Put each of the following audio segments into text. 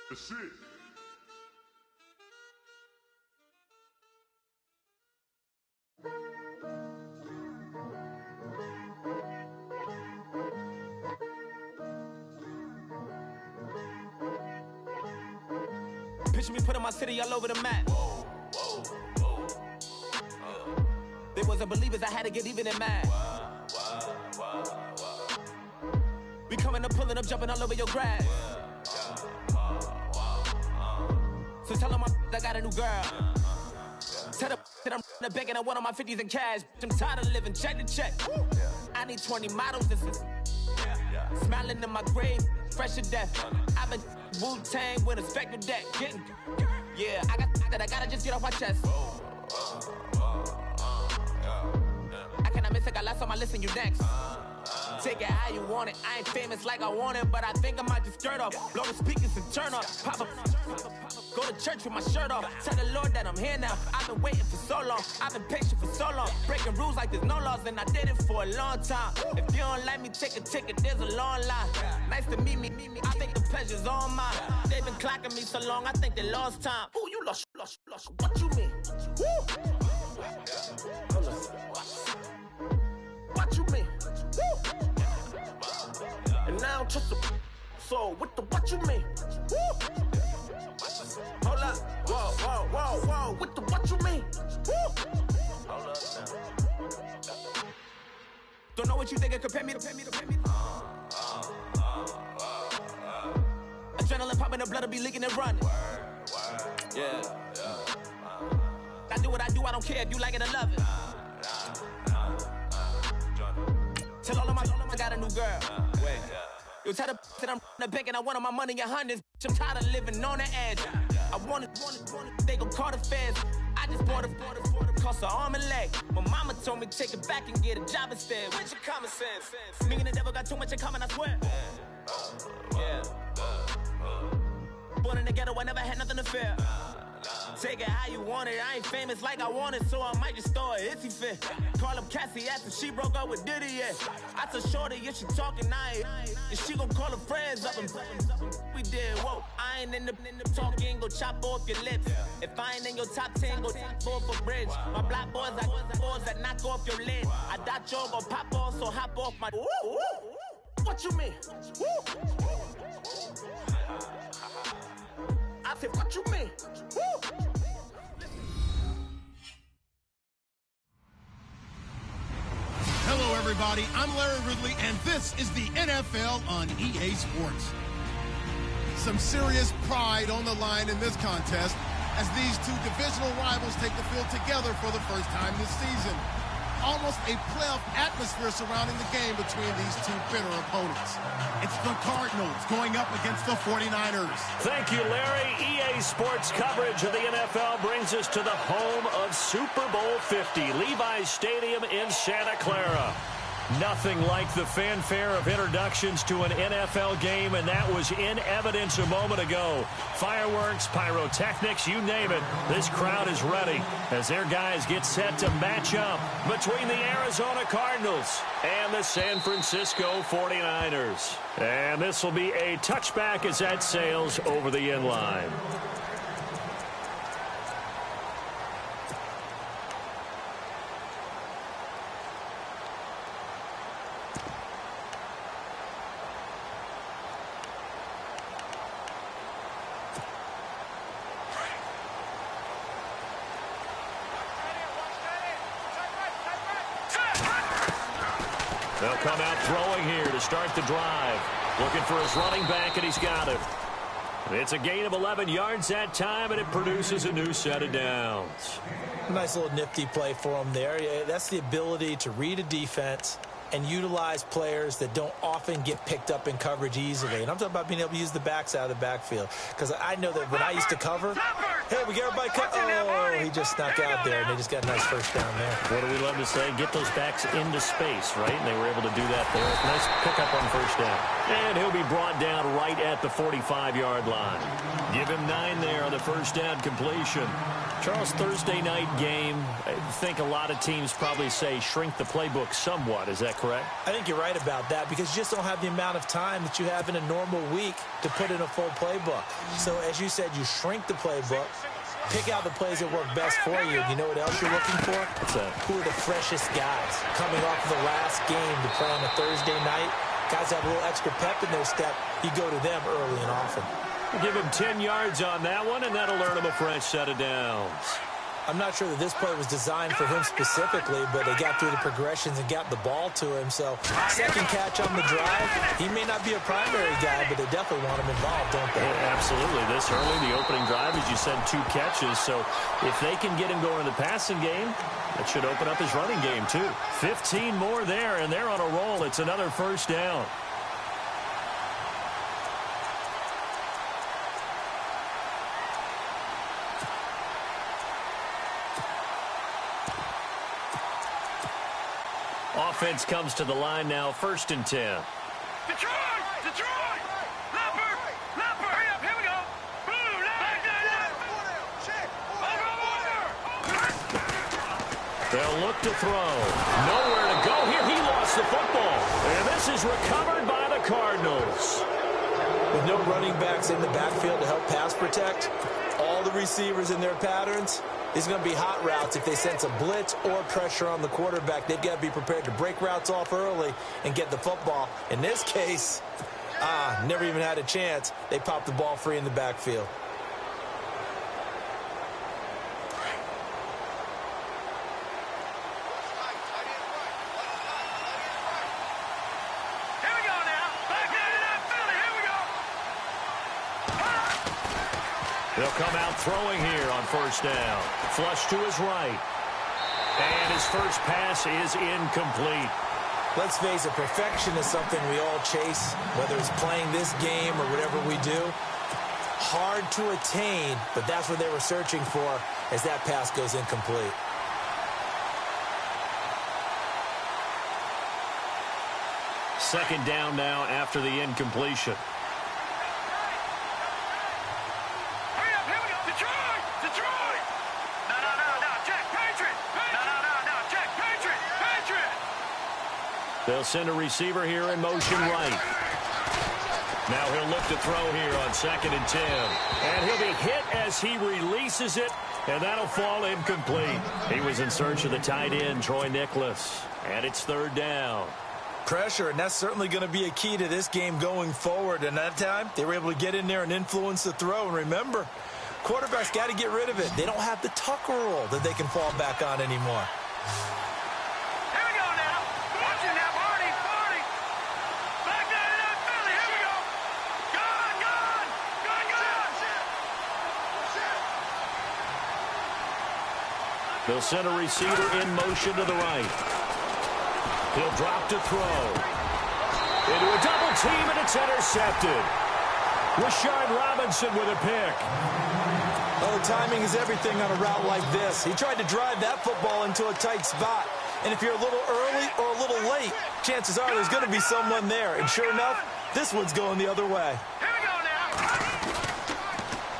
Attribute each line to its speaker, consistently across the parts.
Speaker 1: That's it.
Speaker 2: Picture me putting my city all over the map. They wasn't believers, I had to get even and mad. We coming up, pulling up, jumping all over your grass. So tell them I got a new girl. Tell them that I'm in the bank and I want on my 50s in cash. I'm tired of living check to check. I need 20 models, this is smiling in my grave, fresh to death. I've been Wu-Tang with a spectral deck. Getting, yeah, I got that, I gotta just get off my chest. I cannot miss it, got last on my list and you next. Take it how you want it, I ain't famous like I want it, but I think I might just skirt off. Blow the speakers and turn up, pop up. Go to church with my shirt off. Tell the Lord that I'm here now. I've been waiting for so long. I've been patient for so long. Breaking rules like there's no laws, and I did it for a long time. If you don't like me, take a ticket. There's a long line. Nice to meet me. I think the pleasure's all mine. They've been clocking me so long. I think they lost time. Ooh, you lost. What you mean? Woo. What you mean? Woo. And now just a so with the what you mean? Woo. Hold up, whoa, with the what you mean? Woo. Hold up now. Don't know what you think, compare me to. Adrenaline popping, the blood will be leaking and running. Yeah. I do what I do, I don't care if you like it or love it. Tell all of my I got a new girl. Wait. Yo, tell the that I'm in the bank and I want my money in hundreds. I'm tired of living on the edge. I want it, they gon' call the feds. I just bought a cost an arm and leg. My mama told me take it back and get a job instead. Where's your common sense? Me and the devil got too much in common, I swear. Yeah. Born in the ghetto, I never had nothing to fear. Take it how you want it, I ain't famous like I want it, so I might just throw a hissy fit. Call up Cassie after she broke up with Diddy, yeah. I told Shorty if she talking, and she gon' call her friends up and we did, whoa. I ain't in the talking, go chop off your lips. If I ain't in your top 10, go fall for bridge. My black boys, I got boys that knock off your lid. I doubt y'all gon' pop off, so hop off my. What you mean? I said, what you mean?
Speaker 3: Hello, everybody. I'm Larry Ridley, and this is the NFL on EA Sports. Some serious pride on the line in this contest as these two divisional rivals take the field together for the first time this season. Almost a playoff atmosphere surrounding the game between these two bitter opponents. It's the Cardinals going up against the 49ers.
Speaker 4: Thank you, Larry. EA Sports coverage of the NFL brings us to the home of Super Bowl 50, Levi's Stadium in Santa Clara. Nothing like the fanfare of introductions to an NFL game, and that was in evidence a moment ago. Fireworks, pyrotechnics, you name it. This crowd is ready as their guys get set to match up between the Arizona Cardinals and the San Francisco 49ers. And this will be a touchback as that sails over the end line. They'll come out throwing here to start the drive. Looking for his running back, and he's got it. It's a gain of 11 yards that time, and it produces a new set of downs.
Speaker 5: Nice little nifty play for him there. Yeah, that's the ability to read a defense and utilize players that don't often get picked up in coverage easily. And I'm talking about being able to use the backs out of the backfield. Because I know that when I used to cover, hey, we get everybody cut. Oh, he just snuck out there, and they just got a nice first down there.
Speaker 4: What do we love to say? Get those backs into space, right? And they were able to do that there. Nice pickup on first down. And he'll be brought down right at the 45-yard line. Give him 9 there on the first down completion. Charles, Thursday night game, I think a lot of teams probably say shrink the playbook somewhat. Is that correct?
Speaker 5: I think you're right about that because you just don't have the amount of time that you have in a normal week to put in a full playbook. So, as you said, you shrink the playbook, pick out the plays that work best for you. You know what else you're looking for?
Speaker 4: What's that?
Speaker 5: Who are the freshest guys coming off of the last game to play on a Thursday night? Guys have a little extra pep in their step. You go to them early and often.
Speaker 4: We'll give him 10 yards on that one, and that'll earn him a fresh set of downs.
Speaker 5: I'm not sure that this play was designed for him specifically, but they got through the progressions and got the ball to him. So, second catch on the drive. He may not be a primary guy, but they definitely want him involved, don't they?
Speaker 4: Yeah, absolutely. This early, the opening drive, as you said, 2 catches. So, if they can get him going in the passing game, that should open up his running game, too. 15 more there, and they're on a roll. It's another first down. Offense comes to the line now, 1st and 10.
Speaker 1: Detroit! Detroit! Leopard! Leopard! Hurry up, here we go! Blue, back there!
Speaker 4: They'll look to throw. Nowhere to go here. He lost the football. And this is recovered by the Cardinals.
Speaker 5: With no running backs in the backfield to help pass protect, all the receivers in their patterns, it's going to be hot routes. If they sense a blitz or pressure on the quarterback, they've got to be prepared to break routes off early and get the football. In this case, never even had a chance. They popped the ball free in the backfield.
Speaker 1: Here we go now! Back into that Philly, here we go!
Speaker 4: They'll come out throwing here on 1st down. Flush to his right. And his first pass is incomplete.
Speaker 5: Let's face it, perfection is something we all chase, whether it's playing this game or whatever we do. Hard to attain, but that's what they were searching for as that pass goes incomplete.
Speaker 4: Second down now after the incompletion.
Speaker 1: Hurry up, here we go! Detroit! Detroit! No, check, Patriot! No, check, Patriot! Patriot!
Speaker 4: They'll send a receiver here in motion right. Now he'll look to throw here on 2nd and 10. And he'll be hit as he releases it, and that'll fall incomplete. He was in search of the tight end, Troy Nicholas. And it's 3rd down.
Speaker 5: Pressure, and that's certainly going to be a key to this game going forward. And that time, they were able to get in there and influence the throw. And remember, quarterbacks got to get rid of it. They don't have the Tucker rule that they can fall back on anymore.
Speaker 1: Here we go now! Watch it now, Barney! Back into that Philly, here we go! Gone!
Speaker 4: They'll send a receiver in motion to the right. He'll drop to throw. Into a double team, and it's intercepted. Rashard Robinson with a pick.
Speaker 5: Oh, timing is everything on a route like this. He tried to drive that football into a tight spot. And if you're a little early or a little late, chances are there's going to be someone there. And sure enough, this one's going the other way.
Speaker 1: Here we go now!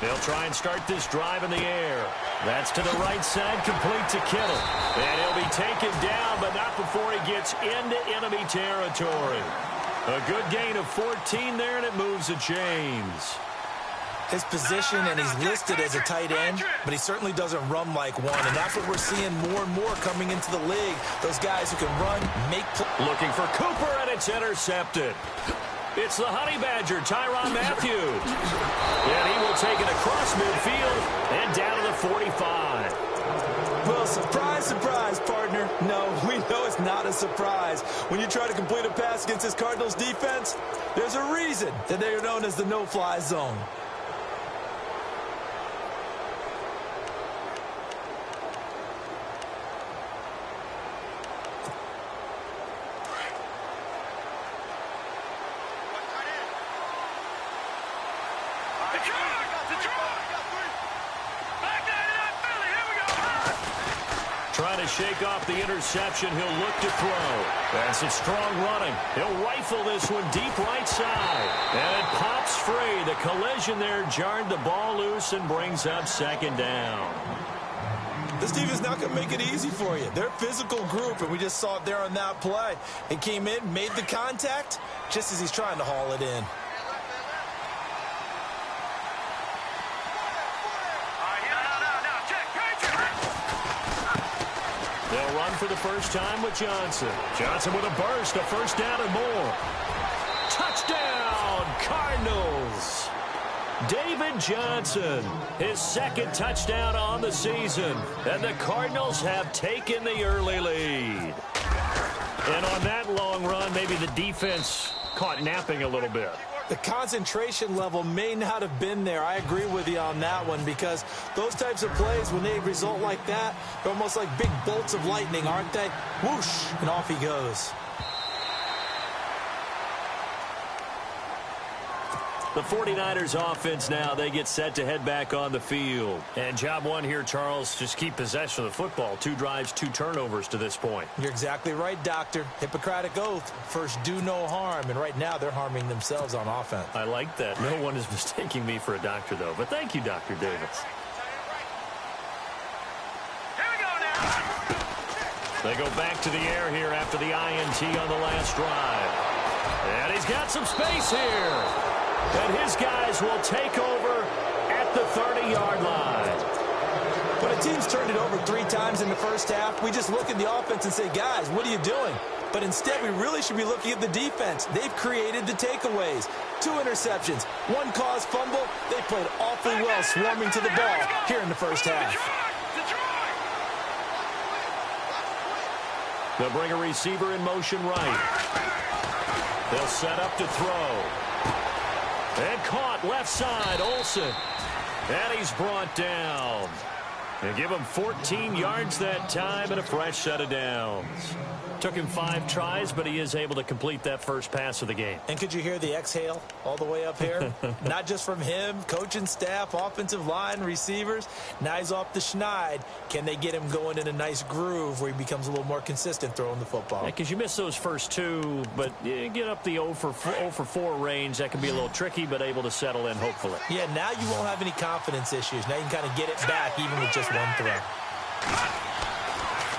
Speaker 4: They'll try and start this drive in the air. That's to the right side, complete to Kittle. And he'll be taken down, but not before he gets into enemy territory. A good gain of 14 there, and it moves the chains.
Speaker 5: His position, and he's listed as a tight end, but he certainly doesn't run like one. And that's what we're seeing more and more coming into the league. Those guys who can run, make plays.
Speaker 4: Looking for Cooper, and it's intercepted. It's the Honey Badger, Tyrann Mathieu. And he will take it across midfield and down to the 45.
Speaker 5: Well, surprise, surprise, partner. No, we know it's not a surprise. When you try to complete a pass against this Cardinals defense, there's a reason that they are known as the no-fly zone.
Speaker 4: Trying to shake off the interception. He'll look to throw. That's a strong running. He'll rifle this one deep right side. And it pops free. The collision there jarred the ball loose and brings up 2nd down.
Speaker 5: This team is not going to make it easy for you. They're a physical group, and we just saw it there on that play. He came in, made the contact, just as he's trying to haul it in.
Speaker 4: They'll run for the first time with Johnson. Johnson with a burst, a first down and more. Touchdown, Cardinals. David Johnson, his second touchdown on the season. And the Cardinals have taken the early lead. And on that long run, maybe the defense caught napping a little bit.
Speaker 5: The concentration level may not have been there. I agree with you on that one, because those types of plays, when they result like that, they're almost like big bolts of lightning, aren't they? Whoosh, and off he goes.
Speaker 4: The 49ers offense now, they get set to head back on the field. And job one here, Charles, just keep possession of the football. 2 drives, 2 turnovers to this point.
Speaker 5: You're exactly right, Doctor. Hippocratic oath. First, do no harm. And right now, they're harming themselves on offense.
Speaker 4: I like that. No one is mistaking me for a doctor, though. But thank you, Dr. Davis.
Speaker 1: Here we go now.
Speaker 4: They go back to the air here after the INT on the last drive. And he's got some space here. And his guys will take over at the 30-yard line.
Speaker 5: When a team's turned it over 3 times in the first half, we just look at the offense and say, guys, what are you doing? But instead, we really should be looking at the defense. They've created the takeaways. 2 interceptions, 1 caused fumble. They played awfully well swarming to the ball here in the first half.
Speaker 4: They'll bring a receiver in motion right. They'll set up to throw. And caught left side, Olsen. And he's brought down. They give him 14 yards that time and a fresh set of downs. Took him 5 tries, but he is able to complete that first pass of the game.
Speaker 5: And could you hear the exhale all the way up here? Not just from him, coaching staff, offensive line, receivers. Now he's off the schneid. Can they get him going in a nice groove where he becomes a little more consistent throwing the football?
Speaker 4: Because you miss those first 2, but you get up the 0 for 4 range. That can be a little tricky, but able to settle in, hopefully.
Speaker 5: Yeah, now you won't have any confidence issues. Now you can kind of get it back even with just 1 throw.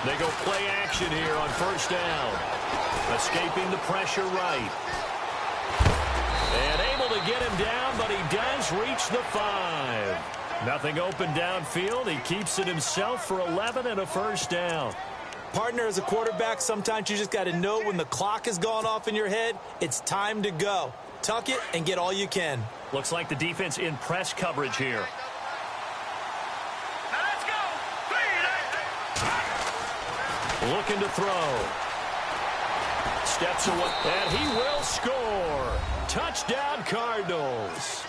Speaker 4: They go play action here on first down. Escaping the pressure right. And able to get him down, but he does reach the 5. Nothing open downfield. He keeps it himself for 11 and a first down.
Speaker 5: Partner, as a quarterback, sometimes you just got to know when the clock has gone off in your head, it's time to go. Tuck it and get all you can.
Speaker 4: Looks like the defense in press coverage here. Looking to throw. Steps away, and he will score. Touchdown, Cardinals.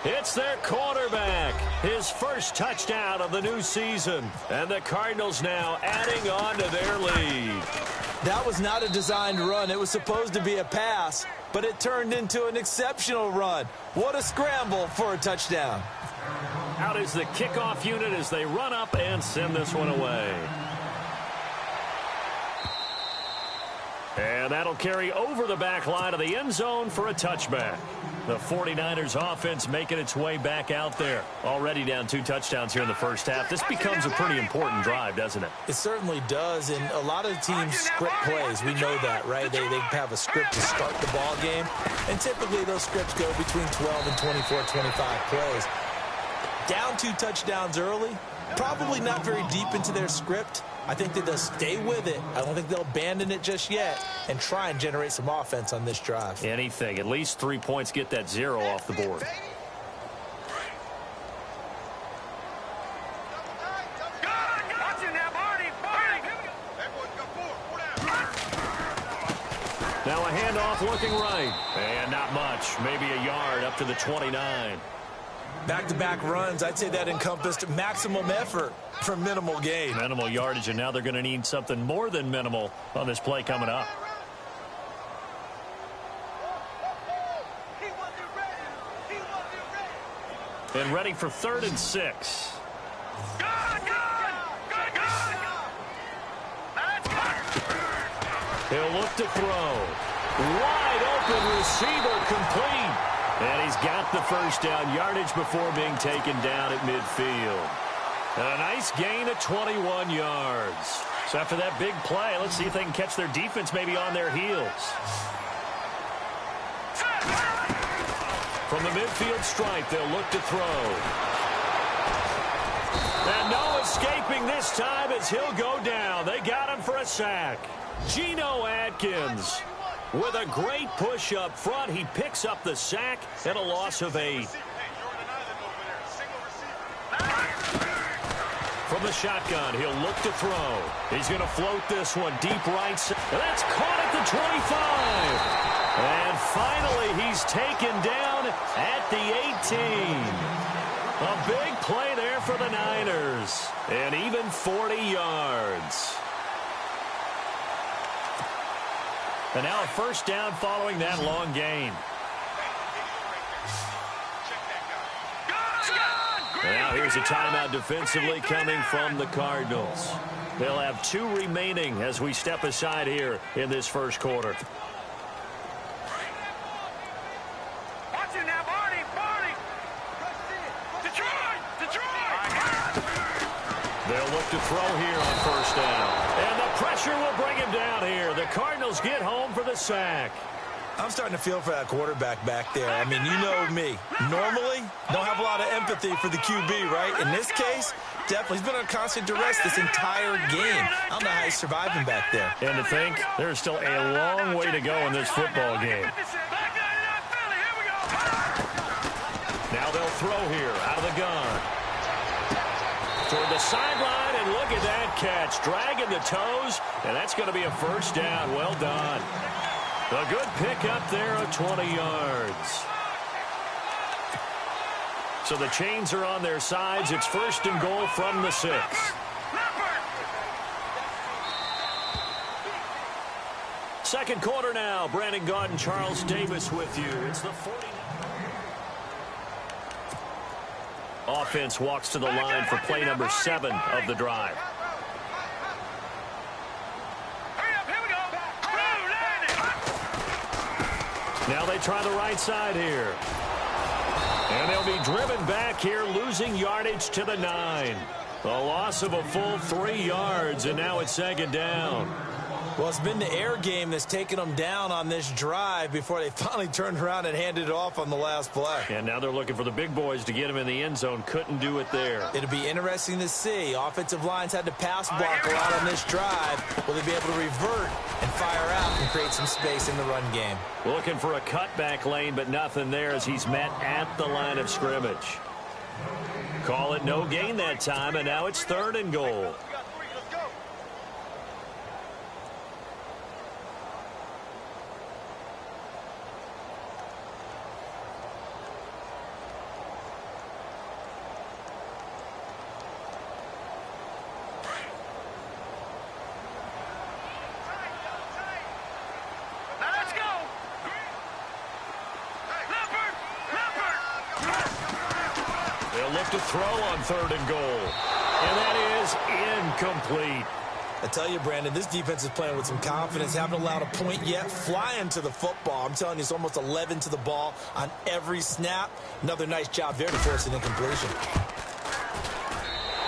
Speaker 4: It's their quarterback. His first touchdown of the new season. And the Cardinals now adding on to their lead.
Speaker 5: That was not a designed run. It was supposed to be a pass, but it turned into an exceptional run. What a scramble for a touchdown.
Speaker 4: Out is the kickoff unit as they run up and send this one away. And that'll carry over the back line of the end zone for a touchback. The 49ers offense making its way back out there. Already down 2 touchdowns here in the first half. This becomes a pretty important drive, doesn't it?
Speaker 5: It certainly does, and a lot of the teams script plays. We know that, right? They have a script to start the ball game, and typically those scripts go between 12 and 24, 25 plays. Down 2 touchdowns early, probably not very deep into their script. I think that they'll stay with it. I don't think they'll abandon it just yet and try and generate some offense on this drive.
Speaker 4: Anything. At least 3 points, get that 0 off the board. Now a handoff looking right. And not much. Maybe a yard up to the 29.
Speaker 5: Back-to-back runs, I'd say that encompassed maximum effort for minimal gain.
Speaker 4: Minimal yardage, and now they're going to need something more than minimal on this play coming up. And ready for 3rd and 6. He'll look to throw. Wide open receiver complete. And he's got the first down, yardage before being taken down at midfield. And a nice gain of 21 yards. So after that big play, let's see if they can catch their defense maybe on their heels. From the midfield stripe, they'll look to throw. And no escaping this time as he'll go down. They got him for a sack. Geno Atkins with a great push up front. He picks up the sack and a loss of 8. From the shotgun, he'll look to throw. He's going to float this one deep right side. That's caught at the 25. And finally, he's taken down at the 18. A big play there for the Niners. And even 40 yards. And now a first down following that long gain. Now here's a timeout defensively coming from the Cardinals. They'll have 2 remaining as we step aside here in this first quarter. They'll look to throw here on first down. And the pressure will bring him down here. The Cardinals get home for the sack.
Speaker 5: I'm starting to feel for that quarterback back there. I mean, you know me. Normally, don't have a lot of empathy for the QB, right? In this case, definitely. He's been on constant duress this entire game. I don't know how he's surviving back there.
Speaker 4: And to think, there's still a long way to go in this football game. Now they'll throw here out of the gun. Toward the sideline, and look at that catch. Dragging the toes, and that's going to be a first down. Well done. A good pick up there of 20 yards. So the chains are on their sides. It's first and goal from the 6. Second quarter now. Brandon Gaudin and Charles Davis with you. It's the 40. Offense walks to the line for play number 7 of the drive. Now they try the right side here. And they'll be driven back here, losing yardage to the 9. A loss of a full 3 yards, and now it's second down.
Speaker 5: Well, it's been the air game that's taken them down on this drive before they finally turned around and handed it off on the last play.
Speaker 4: And now they're looking for the big boys to get him in the end zone. Couldn't do it there.
Speaker 5: It'll be interesting to see. Offensive lines had to pass block a lot on this drive. Will they be able to revert and fire out and create some space in the run game?
Speaker 4: Looking for a cutback lane, but nothing there as he's met at the line of scrimmage. Call it no gain that time, and now it's third and goal. To throw on third and goal. And that is incomplete.
Speaker 5: I tell you, Brandon, this defense is playing with some confidence. Haven't allowed a point yet. Flying to the football. I'm telling you, it's almost 11 to the ball on every snap. Another nice job there to force an incompletion.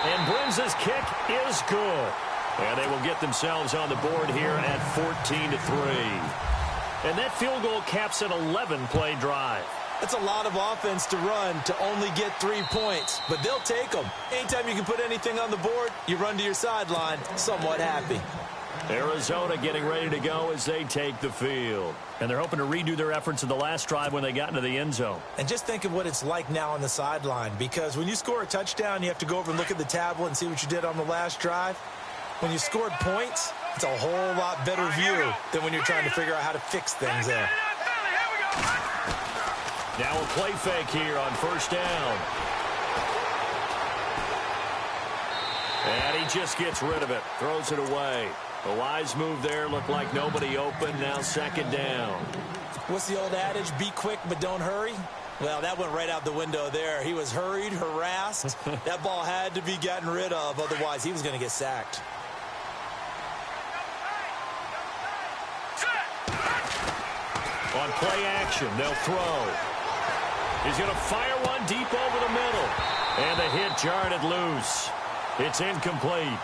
Speaker 4: And Brim's kick is good. And they will get themselves on the board here at 14-3. And that field goal caps an 11-play drive.
Speaker 5: That's a lot of offense to run to only get 3 points, but they'll take them. Anytime you can put anything on the board, you run to your sideline somewhat happy.
Speaker 4: Arizona getting ready to go as they take the field. And they're hoping to redo their efforts in the last drive when they got into the end zone.
Speaker 5: And just think of what it's like now on the sideline, because when you score a touchdown, you have to go over and look at the tablet and see what you did on the last drive. When you scored points, it's a whole lot better view than when you're trying to figure out how to fix things there.
Speaker 4: Now a play fake here on first down. And he just gets rid of it. Throws it away. A wise move there. Looked like nobody open. Now second down.
Speaker 5: What's the old adage? Be quick, but don't hurry. Well, that went right out the window there. He was hurried, harassed. That ball had to be gotten rid of. Otherwise, he was going to get sacked.
Speaker 4: On play action, they'll throw. He's going to fire one deep over the middle. And the hit jarred it loose. It's incomplete.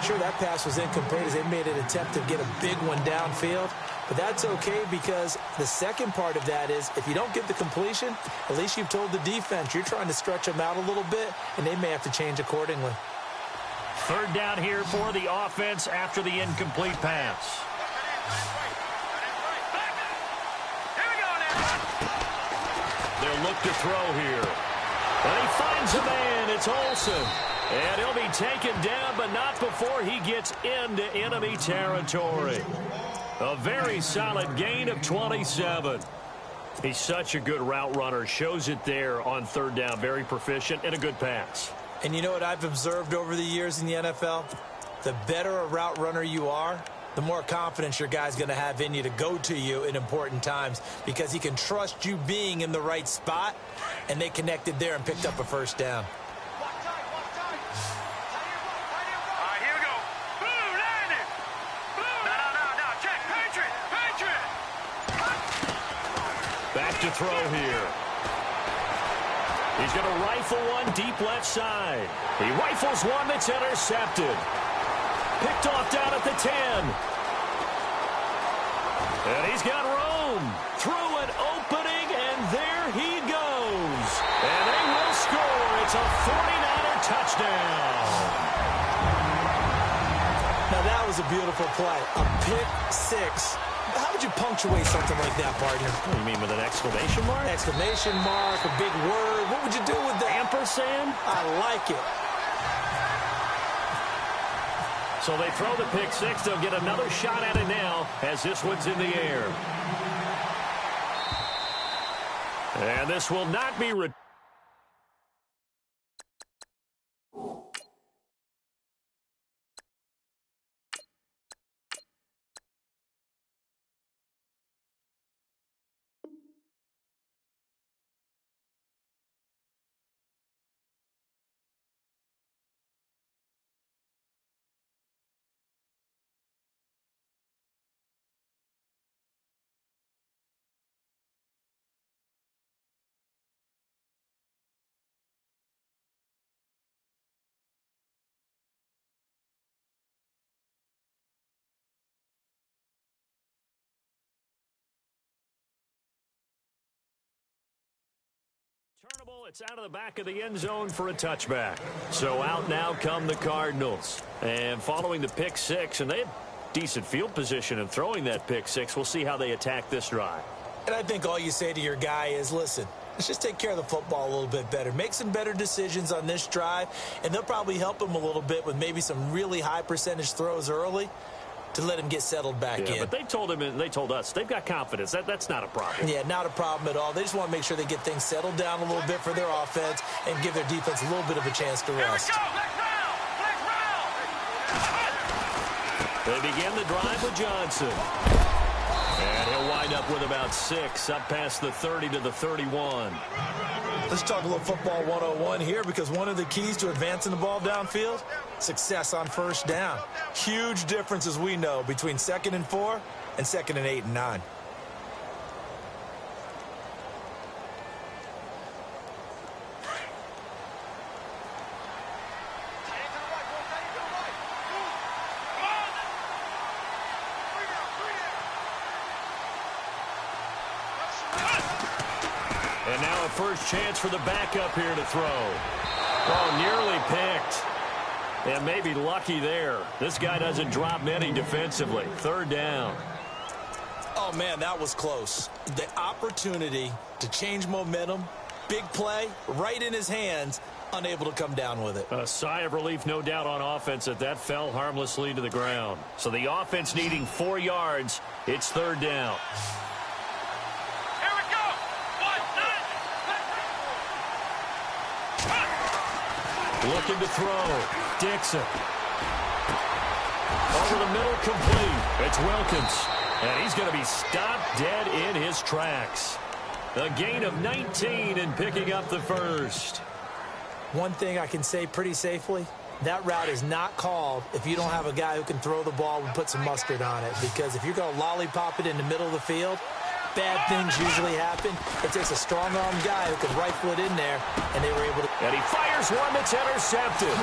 Speaker 5: Sure, that pass was incomplete as they made an attempt to get a big one downfield. But that's okay because the second part of that is if you don't get the completion, at least you've told the defense you're trying to stretch them out a little bit, and they may have to change accordingly.
Speaker 4: Third down here for the offense after the incomplete pass. They'll look to throw here. And he finds a man. It's Olsen. And he'll be taken down, but not before he gets into enemy territory. A very solid gain of 27. He's such a good route runner. Shows it there on third down. Very proficient and a good pass.
Speaker 5: And you know what I've observed over the years in the NFL? The better a route runner you are, the more confidence your guy's going to have in you to go to you in important times because he can trust you being in the right spot, and they connected there and picked up a first down.
Speaker 4: Back to throw here. He's going to rifle one deep left side. He rifles one that's intercepted. Picked off down at the 10. And he's got room. Through an opening, and there he goes. And they will score. It's a 49er touchdown.
Speaker 5: Now that was a beautiful play. A pick six. How would you punctuate something like that, partner?
Speaker 4: What do you mean, with an exclamation mark?
Speaker 5: Exclamation mark, a big word. What would you do with that?
Speaker 4: Ampersand?
Speaker 5: I like it.
Speaker 4: So they throw the pick six. They'll get another shot at it now as this one's in the air. And this will not be returned. Turnable, it's out of the back of the end zone for a touchback. So out now come the Cardinals. And following the pick six, and they have decent field position in throwing that pick six. We'll see how they attack this drive.
Speaker 5: And I think all you say to your guy is, listen, let's just take care of the football a little bit better. Make some better decisions on this drive, and they'll probably help him a little bit with maybe some really high percentage throws early to let him get settled back in.
Speaker 4: But they told him and they told us they've got confidence. That's not a problem.
Speaker 5: Yeah, not a problem at all. They just want to make sure they get things settled down a little bit for their offense and give their defense a little bit of a chance to rest.
Speaker 4: They begin the drive with Johnson. And he'll wind up with about 6 up past the 30 to the 31.
Speaker 5: Let's talk a little football 101 here because one of the keys to advancing the ball downfield, success on first down. Huge difference, as we know, between 2nd and 4 and 2nd and 8 and 9.
Speaker 4: And now a first chance for the backup here to throw. Oh, nearly picked. And maybe lucky there. This guy doesn't drop many defensively. 3rd down.
Speaker 5: Oh, man, that was close. The opportunity to change momentum, big play, right in his hands, unable to come down with it.
Speaker 4: A sigh of relief, no doubt, on offense that fell harmlessly to the ground. So the offense needing 4 yards. It's 3rd down. Looking to throw. Dixon. Over the middle, complete. It's Wilkins. And he's going to be stopped dead in his tracks. A gain of 19 and picking up the first.
Speaker 5: One thing I can say pretty safely, that route is not called if you don't have a guy who can throw the ball and put some mustard on it. Because if you're going to lollipop it in the middle of the field, bad things usually happen. It takes a strong-arm guy who can rifle it in there, and they were able to.
Speaker 4: And he fires one that's intercepted.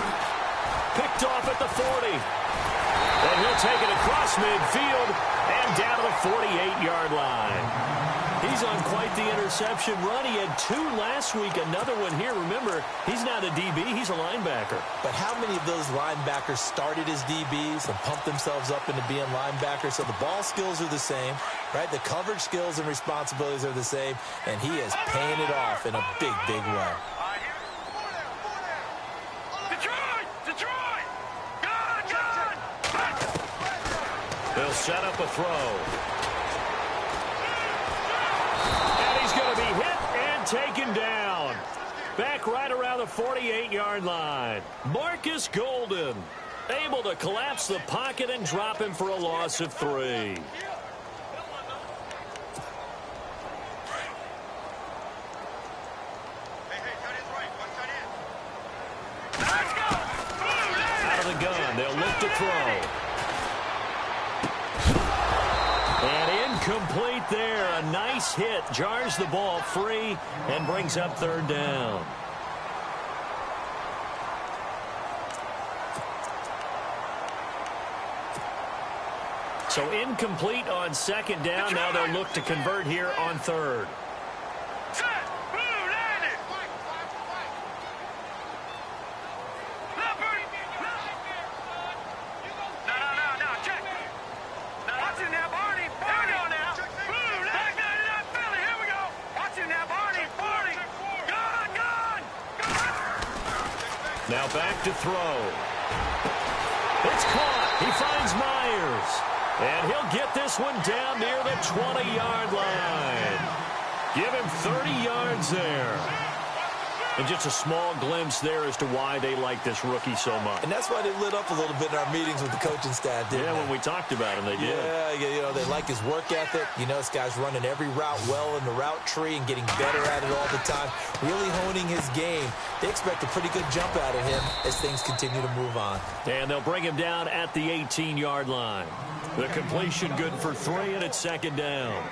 Speaker 4: Picked off at the 40. And he'll take it across midfield and down to the 48-yard line. He's on quite the interception run. He had 2 last week, another one here. Remember, he's not a DB, he's a linebacker.
Speaker 5: But how many of those linebackers started as DBs and pumped themselves up into being linebackers? So the ball skills are the same, right? The coverage skills and responsibilities are the same, and he is paying it off in a big, big way.
Speaker 1: Detroit! Gone!
Speaker 4: They'll set up a throw. Going to be hit and taken down. Back right around the 48-yard line. Marcus Golden able to collapse the pocket and drop him for a loss of 3. Out of the gun, they'll look to throw. And incomplete there. A nice hit. Jars the ball free and brings up 3rd down. So incomplete on 2nd down. Now they'll look to convert here on 3rd. Now back to throw. It's caught. He finds Myers. And he'll get this one down near the 20-yard line. Give him 30 yards there. And just a small glimpse there as to why they like this rookie so much.
Speaker 5: And that's why they lit up a little bit in our meetings with the coaching staff, didn't they?
Speaker 4: When we talked about him, they did.
Speaker 5: Yeah, they like his work ethic. This guy's running every route well in the route tree and getting better at it all the time, really honing his game. They expect a pretty good jump out of him as things continue to move on.
Speaker 4: And they'll bring him down at the 18-yard line. The completion good for 3, and it's 2nd down.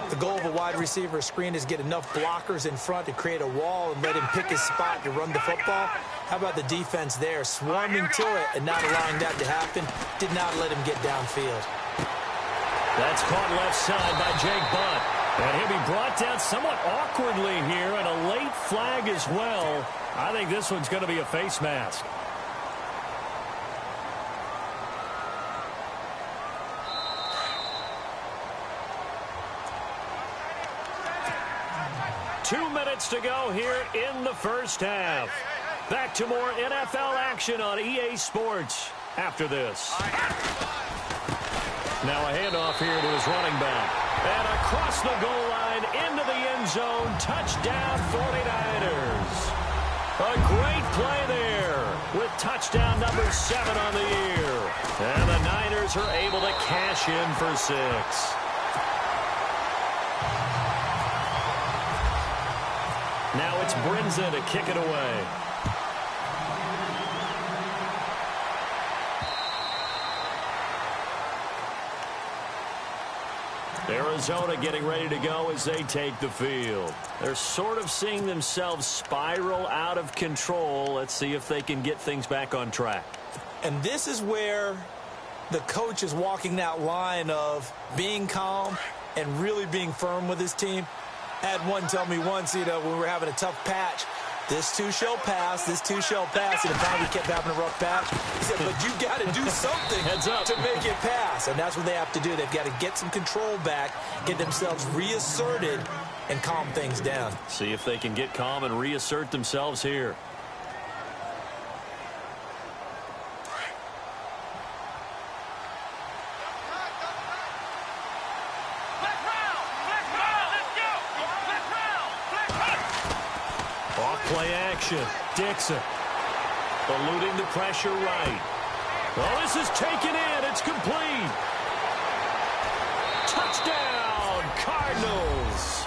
Speaker 5: The goal of a wide receiver screen is get enough blockers in front to create a wall and let him pick his spot to run the football. How about the defense there, swarming to it and not allowing that to happen? Did not let him get downfield.
Speaker 4: That's caught left side by Jake Butt. And he'll be brought down somewhat awkwardly here, and a late flag as well. I think this one's going to be a face mask. Two minutes to go here in the first half. Back to more NFL action on EA Sports after this. Now a handoff here to his running back. And across the goal line into the end zone. Touchdown 49ers. A great play there with touchdown number 7 on the year. And the Niners are able to cash in for 6. Now it's Brinza to kick it away. Arizona getting ready to go as they take the field. They're sort of seeing themselves spiral out of control. Let's see if they can get things back on track.
Speaker 5: And this is where the coach is walking that line of being calm and really being firm with his team. I had one tell me once, when we were having a tough patch, this too shall pass, this too shall pass, and the time he kept having a rough patch, he said, but you got to do something to make it pass. And that's what they have to do. They've got to get some control back, get themselves reasserted, and calm things down.
Speaker 4: See if they can get calm and reassert themselves here. Play action. Dixon eluding the pressure right. Oh, this is taken in. It's complete. Touchdown, Cardinals.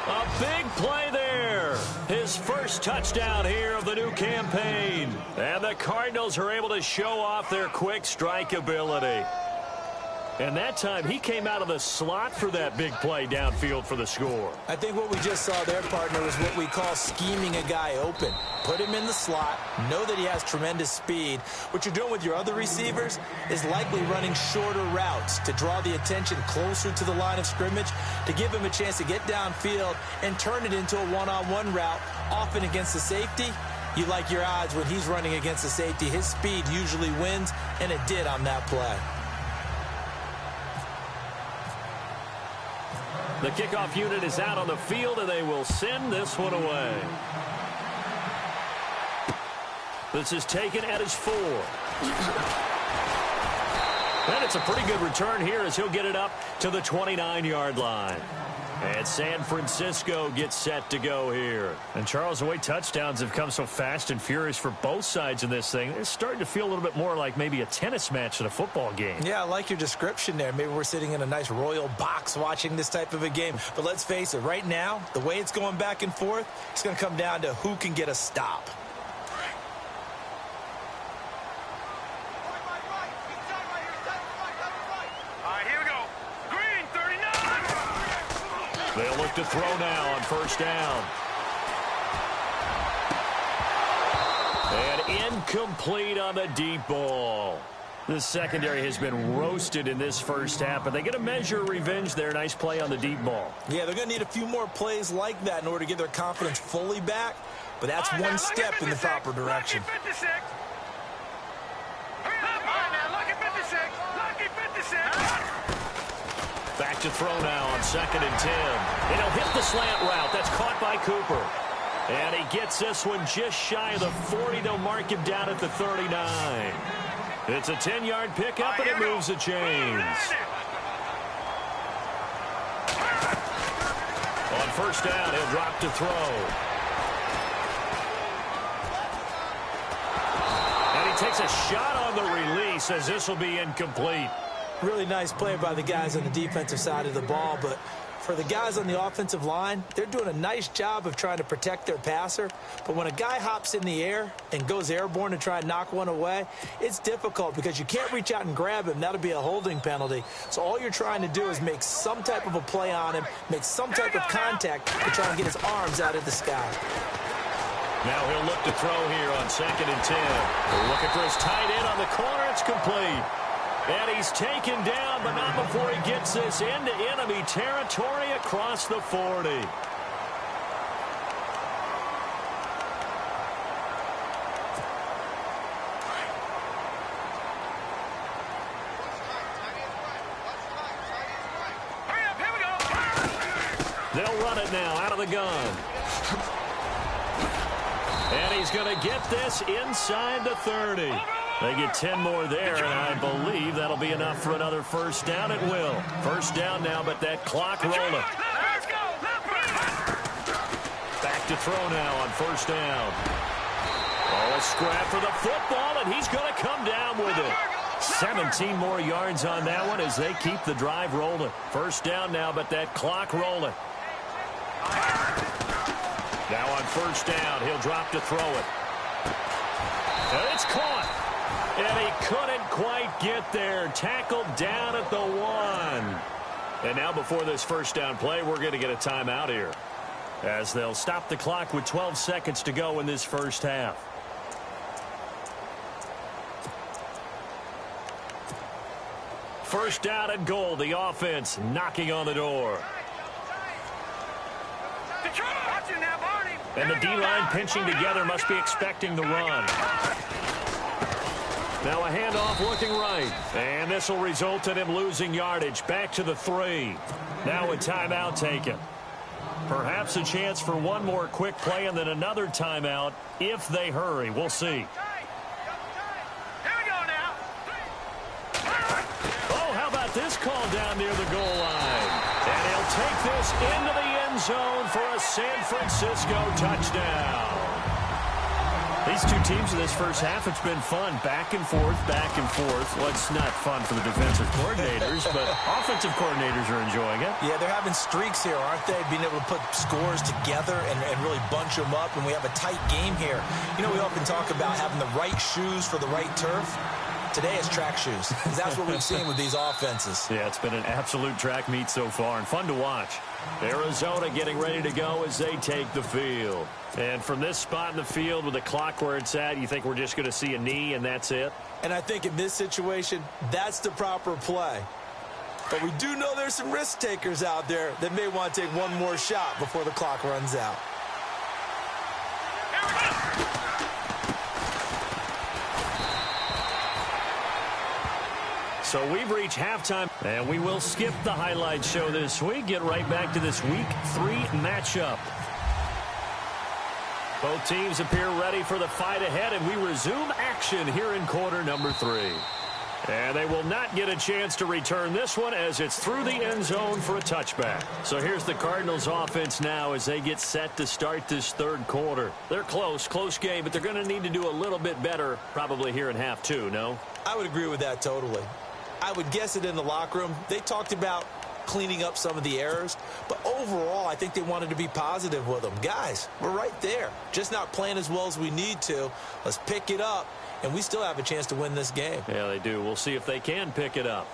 Speaker 4: A big play there. His first touchdown here of the new campaign. And the Cardinals are able to show off their quick strike ability. And that time, he came out of the slot for that big play downfield for the score.
Speaker 5: I think what we just saw there, partner, is what we call scheming a guy open. Put him in the slot, know that he has tremendous speed. What you're doing with your other receivers is likely running shorter routes to draw the attention closer to the line of scrimmage, to give him a chance to get downfield and turn it into a one-on-one route, often against the safety. You like your odds when he's running against the safety. His speed usually wins, and it did on that play.
Speaker 4: The kickoff unit is out on the field, and they will send this one away. This is taken at his 4. And it's a pretty good return here as he'll get it up to the 29-yard line. And San Francisco gets set to go here. And Charles, the way touchdowns have come so fast and furious for both sides in this thing, it's starting to feel a little bit more like maybe a tennis match than a football game.
Speaker 5: Yeah, I like your description there. Maybe we're sitting in a nice royal box watching this type of a game. But let's face it, right now, the way it's going back and forth, it's going to come down to who can get a stop.
Speaker 4: They'll look to throw now on first down. And incomplete on the deep ball. The secondary has been roasted in this first half, but they get a measure of revenge there. Nice play on the deep ball.
Speaker 5: Yeah, they're going to need a few more plays like that in order to get their confidence fully back, but that's one step in the proper direction.
Speaker 4: Back to throw now on 2nd and 10. And he'll hit the slant route. That's caught by Cooper. And he gets this one just shy of the 40. They'll mark him down at the 39. It's a 10-yard pickup, and it moves the chains. On first down, he'll drop to throw. And he takes a shot on the release as this will be incomplete.
Speaker 5: Really nice play by the guys on the defensive side of the ball, but for the guys on the offensive line, they're doing a nice job of trying to protect their passer. But when a guy hops in the air and goes airborne to try and knock one away, it's difficult because you can't reach out and grab him. That'll be a holding penalty. So all you're trying to do is make some type of a play on him, make some type of contact to try and get his arms out of the sky.
Speaker 4: Now he'll look to throw here on 2nd and 10. They're looking for his tight end on the corner. It's complete. And he's taken down, but not before he gets this into enemy territory across the 40. They'll run it now out of the gun. And he's going to get this inside the 30. They get 10 more there, and I believe that'll be enough for another first down. It will. First down now, but that clock rolling. Back to throw now on first down. Oh, a scrap for the football, and he's going to come down with it. 17 more yards on that one as they keep the drive rolling. First down now, but that clock rolling. Now on first down, he'll drop to throw it. And it's caught. And he couldn't quite get there. Tackled down at the 1. And now before this first down play, we're going to get a timeout here, as they'll stop the clock with 12 seconds to go in this first half. First down and goal. The offense knocking on the door. And the D-line pinching together, must be expecting the run. Now a handoff looking right. And this will result in him losing yardage. Back to the 3. Now a timeout taken. Perhaps a chance for one more quick play and then another timeout if they hurry. We'll see. Oh, how about this call down near the goal line? And he'll take this into the end zone for a San Francisco touchdown. These two teams in this first half, it's been fun. Back and forth, back and forth. Well, it's not fun for the defensive coordinators, but offensive coordinators are enjoying it.
Speaker 5: Yeah, they're having streaks here, aren't they? Being able to put scores together and really bunch them up, and we have a tight game here. You know, we often talk about having the right shoes for the right turf. Today it's track shoes, because that's what we've seen with these offenses.
Speaker 4: Yeah, it's been an absolute track meet so far and fun to watch. Arizona getting ready to go as they take the field. And from this spot in the field with the clock where it's at, you think we're just going to see a knee and that's it?
Speaker 5: And I think in this situation, that's the proper play. But we do know there's some risk takers out there that may want to take one more shot before the clock runs out.
Speaker 4: So we've reached halftime, and we will skip the highlight show this week. Get right back to this Week 3 matchup. Both teams appear ready for the fight ahead, and we resume action here in quarter number 3. And they will not get a chance to return this one as it's through the end zone for a touchback. So here's the Cardinals offense now as they get set to start this third quarter. They're close game, but they're going to need to do a little bit better probably here in half 2, no?
Speaker 5: I would agree with that totally. I would guess it in the locker room. They talked about cleaning up some of the errors, but overall, I think they wanted to be positive with them. Guys, we're right there. Just not playing as well as we need to. Let's pick it up, and we still have a chance to win this game.
Speaker 4: Yeah, they do. We'll see if they can pick it up.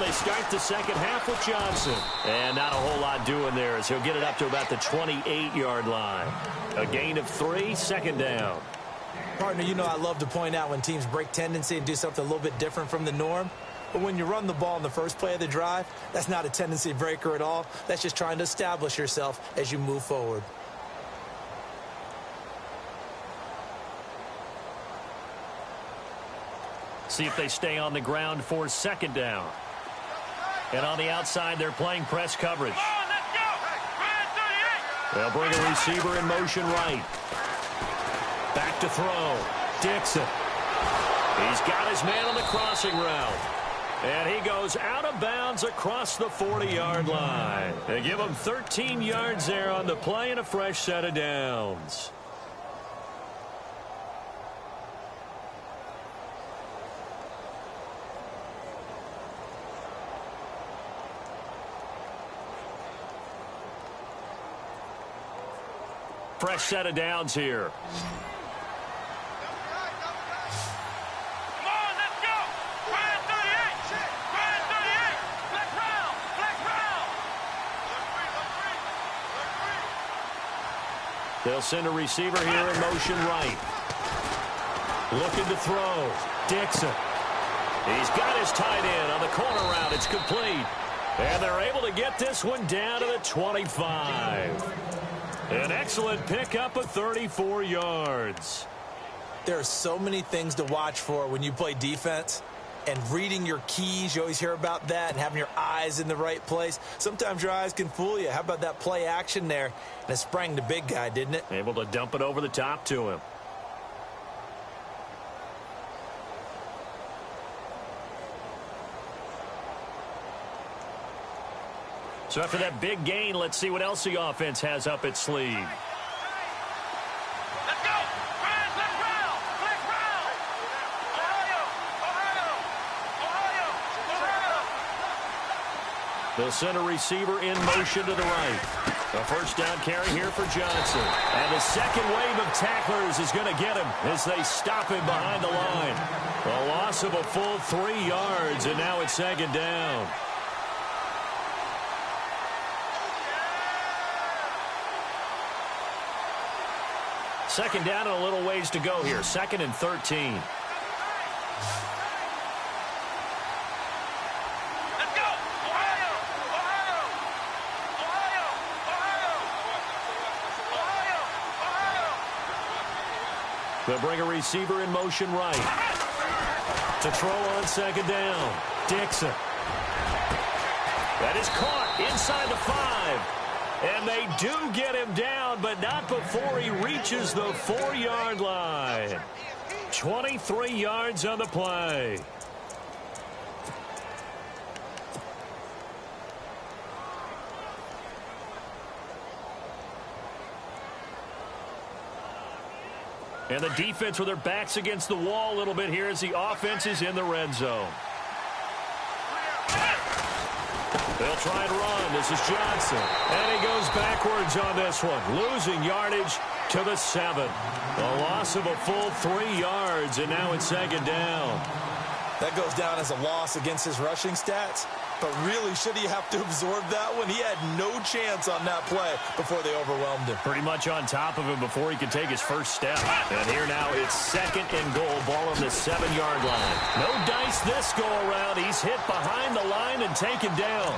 Speaker 4: They start the second half with Johnson. And not a whole lot doing there as he'll get it up to about the 28-yard line. A gain of 3, second down.
Speaker 5: Partner, you know I love to point out when teams break tendency and do something a little bit different from the norm. But when you run the ball in the first play of the drive, that's not a tendency breaker at all. That's just trying to establish yourself as you move forward.
Speaker 4: See if they stay on the ground for second down. And on the outside, they're playing press coverage. They'll bring a receiver in motion right. Back to throw. Dixon. He's got his man on the crossing route. And he goes out of bounds across the 40-yard line. They give him 13 yards there on the play and a fresh set of downs. Fresh set of downs here.
Speaker 1: Come on, let's go. Ryan 38. Ryan 38. Flex round. Flex round.
Speaker 4: They'll send a receiver here in motion right. Looking to throw. Dixon. He's got his tight end on the corner route. It's complete. And they're able to get this one down to the 25. An excellent pickup of 34 yards.
Speaker 5: There are so many things to watch for when you play defense. And reading your keys, you always hear about that, and having your eyes in the right place. Sometimes your eyes can fool you. How about that play action there? And it sprang the big guy, didn't it?
Speaker 4: Able to dump it over the top to him. So after that big gain, let's see what else the offense has up its sleeve.
Speaker 1: Let's go. Ryan, flex round. Flex round. Ohio.
Speaker 4: They'll send a receiver in motion to the right. A first down carry here for Johnson. And the second wave of tacklers is going to get him as they stop him behind the line. A loss of a full 3 yards, and now it's second down. Second down and a little ways to go here. 2nd and 13.
Speaker 1: Let's go. Ohio.
Speaker 4: They'll bring a receiver in motion right. To throw on second down. Dixon. That is caught inside the 5. And they do get him down, but not before he reaches the 4-yard line. 23 yards on the play. And the defense with their backs against the wall a little bit here as the offense is in the red zone. They'll try and run. This is Johnson. And he goes backwards on this one, losing yardage to the 7. A loss of a full 3 yards, and now it's second down.
Speaker 5: That goes down as a loss against his rushing stats. But really, should he have to absorb that one? He had no chance on that play before they overwhelmed him.
Speaker 4: Pretty much on top of him before he could take his first step. And here now it's second and goal, ball on the 7-yard line. No dice this go around. He's hit behind the line and taken down.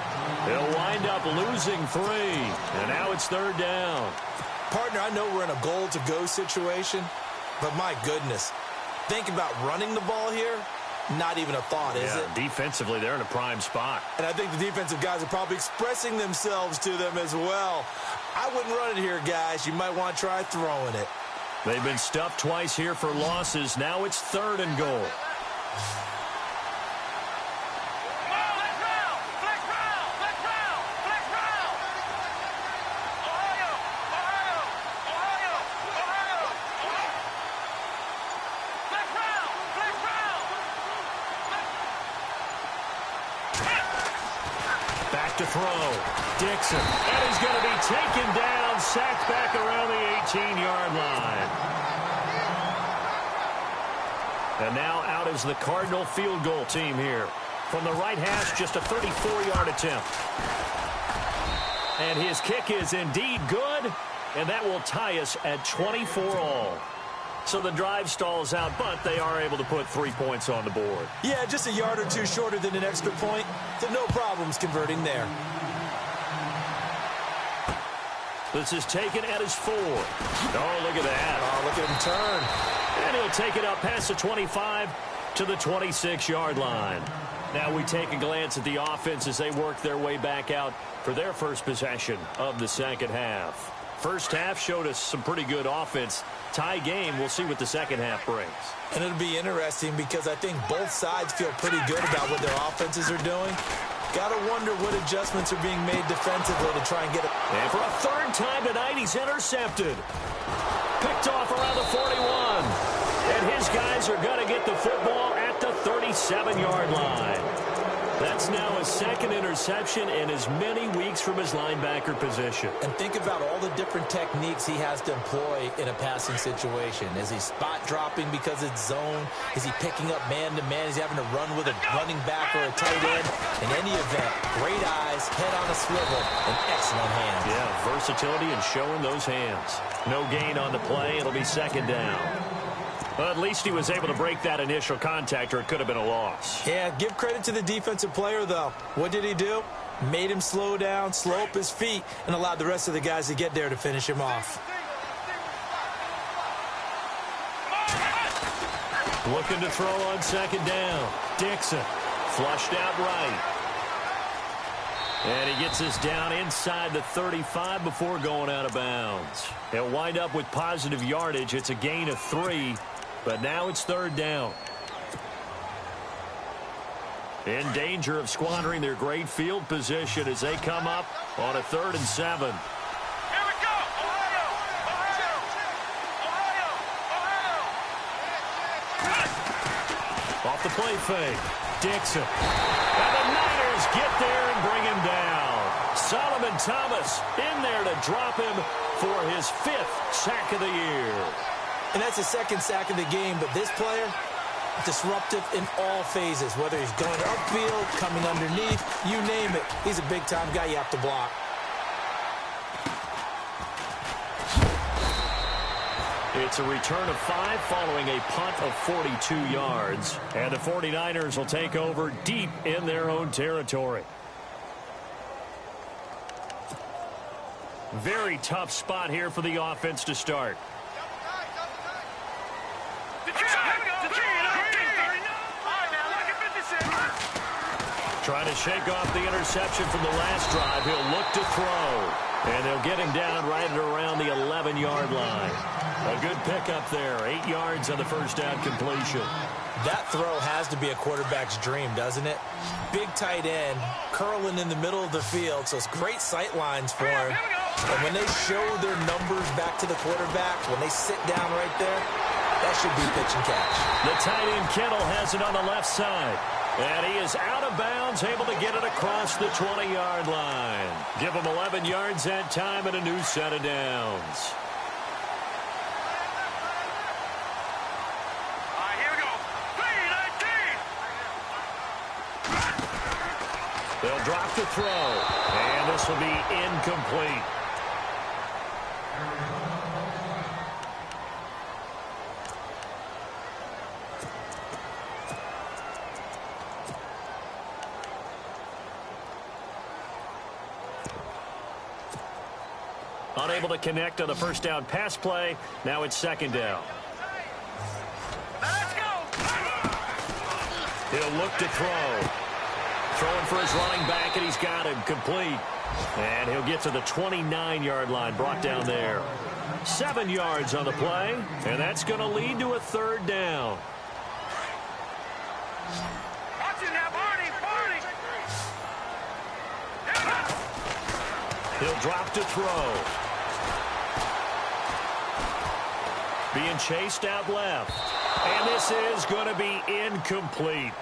Speaker 4: He'll wind up losing 3. And now it's third down.
Speaker 5: Partner, I know we're in a goal-to-go situation, but my goodness, think about running the ball here. Not even a thought, is it?
Speaker 4: Defensively, they're in a prime spot.
Speaker 5: And I think the defensive guys are probably expressing themselves to them as well. I wouldn't run it here, guys. You might want to try throwing it.
Speaker 4: They've been stuffed twice here for losses. Now it's third and goal. To throw. Dixon. And he's going to be taken down, sacked back around the 18-yard line. And now out is the Cardinal field goal team here. From the right hash, just a 34-yard attempt. And his kick is indeed good, and that will tie us at 24 all. So the drive stalls out, but they are able to put 3 points on the board.
Speaker 5: Yeah, just a yard or two shorter than an extra point, so no problems converting there.
Speaker 4: This is taken at his 4. Oh, look at that.
Speaker 5: Oh, look at him turn.
Speaker 4: And he'll take it up past the 25 to the 26-yard line. Now we take a glance at the offense as they work their way back out for their first possession of the second half. First half showed us some pretty good offense. Tie game, we'll see what the second half brings.
Speaker 5: And it'll be interesting because I think both sides feel pretty good about what their offenses are doing. Got to wonder what adjustments are being made defensively to try and get it.
Speaker 4: And for a third time tonight, he's intercepted. Picked off around the 41. And his guys are going to get the football at the 37-yard line. That's now a second interception in as many weeks from his linebacker position.
Speaker 5: And think about all the different techniques he has to employ in a passing situation. Is he spot dropping because it's zone? Is he picking up man-to-man? Is he having to run with a running back or a tight end? In any event, great eyes, head on a swivel, and excellent hands.
Speaker 4: Yeah, versatility and showing those hands. No gain on the play. It'll be second down. Well, at least he was able to break that initial contact, or it could have been a loss.
Speaker 5: Yeah, give credit to the defensive player, though. What did he do? Made him slow down, slow up his feet, and allowed the rest of the guys to get there to finish him off.
Speaker 4: Looking to throw on second down. Dixon flushed out right. And he gets us down inside the 35 before going out of bounds. He'll wind up with positive yardage. It's a gain of 3. But now it's third down. In danger of squandering their great field position as they come up on a 3rd and 7.
Speaker 1: Here we go! Ohio! Ohio! Ohio!
Speaker 4: Off the play fake. Dixon. And the Niners get there and bring him down. Solomon Thomas in there to drop him for his 5th sack of the year.
Speaker 5: And that's the 2nd sack of the game, but this player, disruptive in all phases, whether he's going upfield, coming underneath, you name it. He's a big-time guy you have to block.
Speaker 4: It's a return of 5 following a punt of 42 yards. And the 49ers will take over deep in their own territory. Very tough spot here for the offense to start. Trying to shake off the interception from the last drive. He'll look to throw. And they'll get him down right at around the 11-yard line. A good pickup there. 8 yards on the first down completion.
Speaker 5: That throw has to be a quarterback's dream, doesn't it? Big tight end, curling in the middle of the field, so it's great sight lines for him. And when they show their numbers back to the quarterback, when they sit down right there, That should be pitch and catch.
Speaker 4: The tight end Kittle has it on the left side. And he is out of bounds, able to get it across the 20-yard line. Give him 11 yards that time and a new set of downs.
Speaker 1: All right, here we go. P19.
Speaker 4: They'll drop the throw. And this will be incomplete. Unable to connect on the first down pass play. Now it's second down.
Speaker 1: Let's go.
Speaker 4: He'll look to throw. Throwing for his running back, and he's got him complete. And he'll get to the 29-yard line, brought down there. 7 yards on the play, and that's going to lead to a third down.
Speaker 1: Watch it now, Barney.
Speaker 4: He'll drop to throw. Being chased out left. And this is going to be incomplete.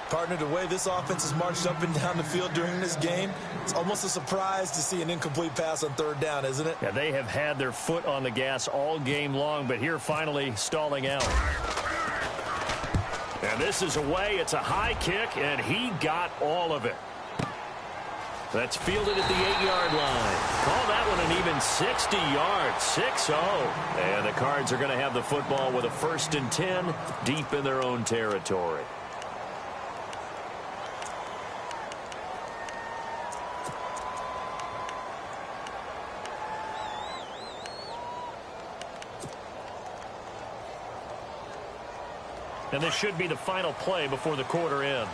Speaker 5: Partner, the way this offense has marched up and down the field during this game, it's almost a surprise to see an incomplete pass on third down, isn't it?
Speaker 4: Yeah, they have had their foot on the gas all game long, but here finally stalling out. And this is away. It's a high kick, and he got all of it. That's fielded at the 8-yard line. Call that one an even 60 yards, 6-0. And the Cards are going to have the football with a 1st and 10 deep in their own territory. And this should be the final play before the quarter ends.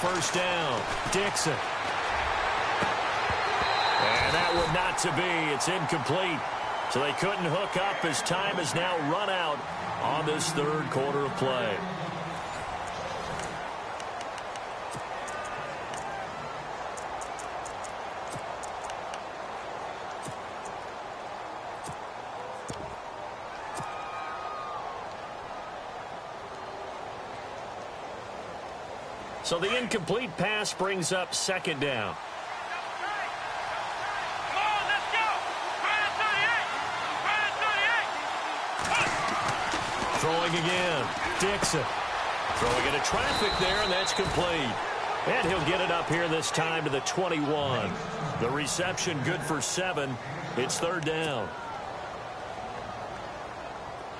Speaker 4: First down, Dixon. And that would not to be. It's incomplete. So they couldn't hook up as time has now run out on this third quarter of play. So the incomplete pass brings up second down.
Speaker 1: Come on, let's go.
Speaker 4: Throwing again. Dixon. Throwing into traffic there, and that's complete. And he'll get it up here this time to the 21. The reception good for 7. It's third down.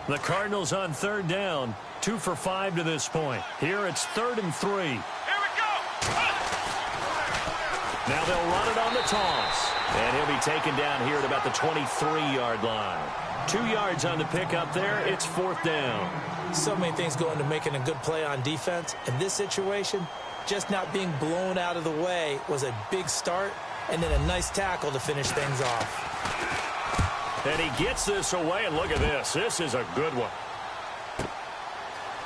Speaker 4: The Cardinals on third down. 2 for 5 to this point. Here it's 3rd and 3. Now they'll run it on the toss. And he'll be taken down here at about the 23-yard line. 2 yards on the pickup there. It's 4th down.
Speaker 5: So many things go into making a good play on defense. In this situation, just not being blown out of the way was a big start, and then a nice tackle to finish things off.
Speaker 4: And he gets this away, and look at this. This is a good one.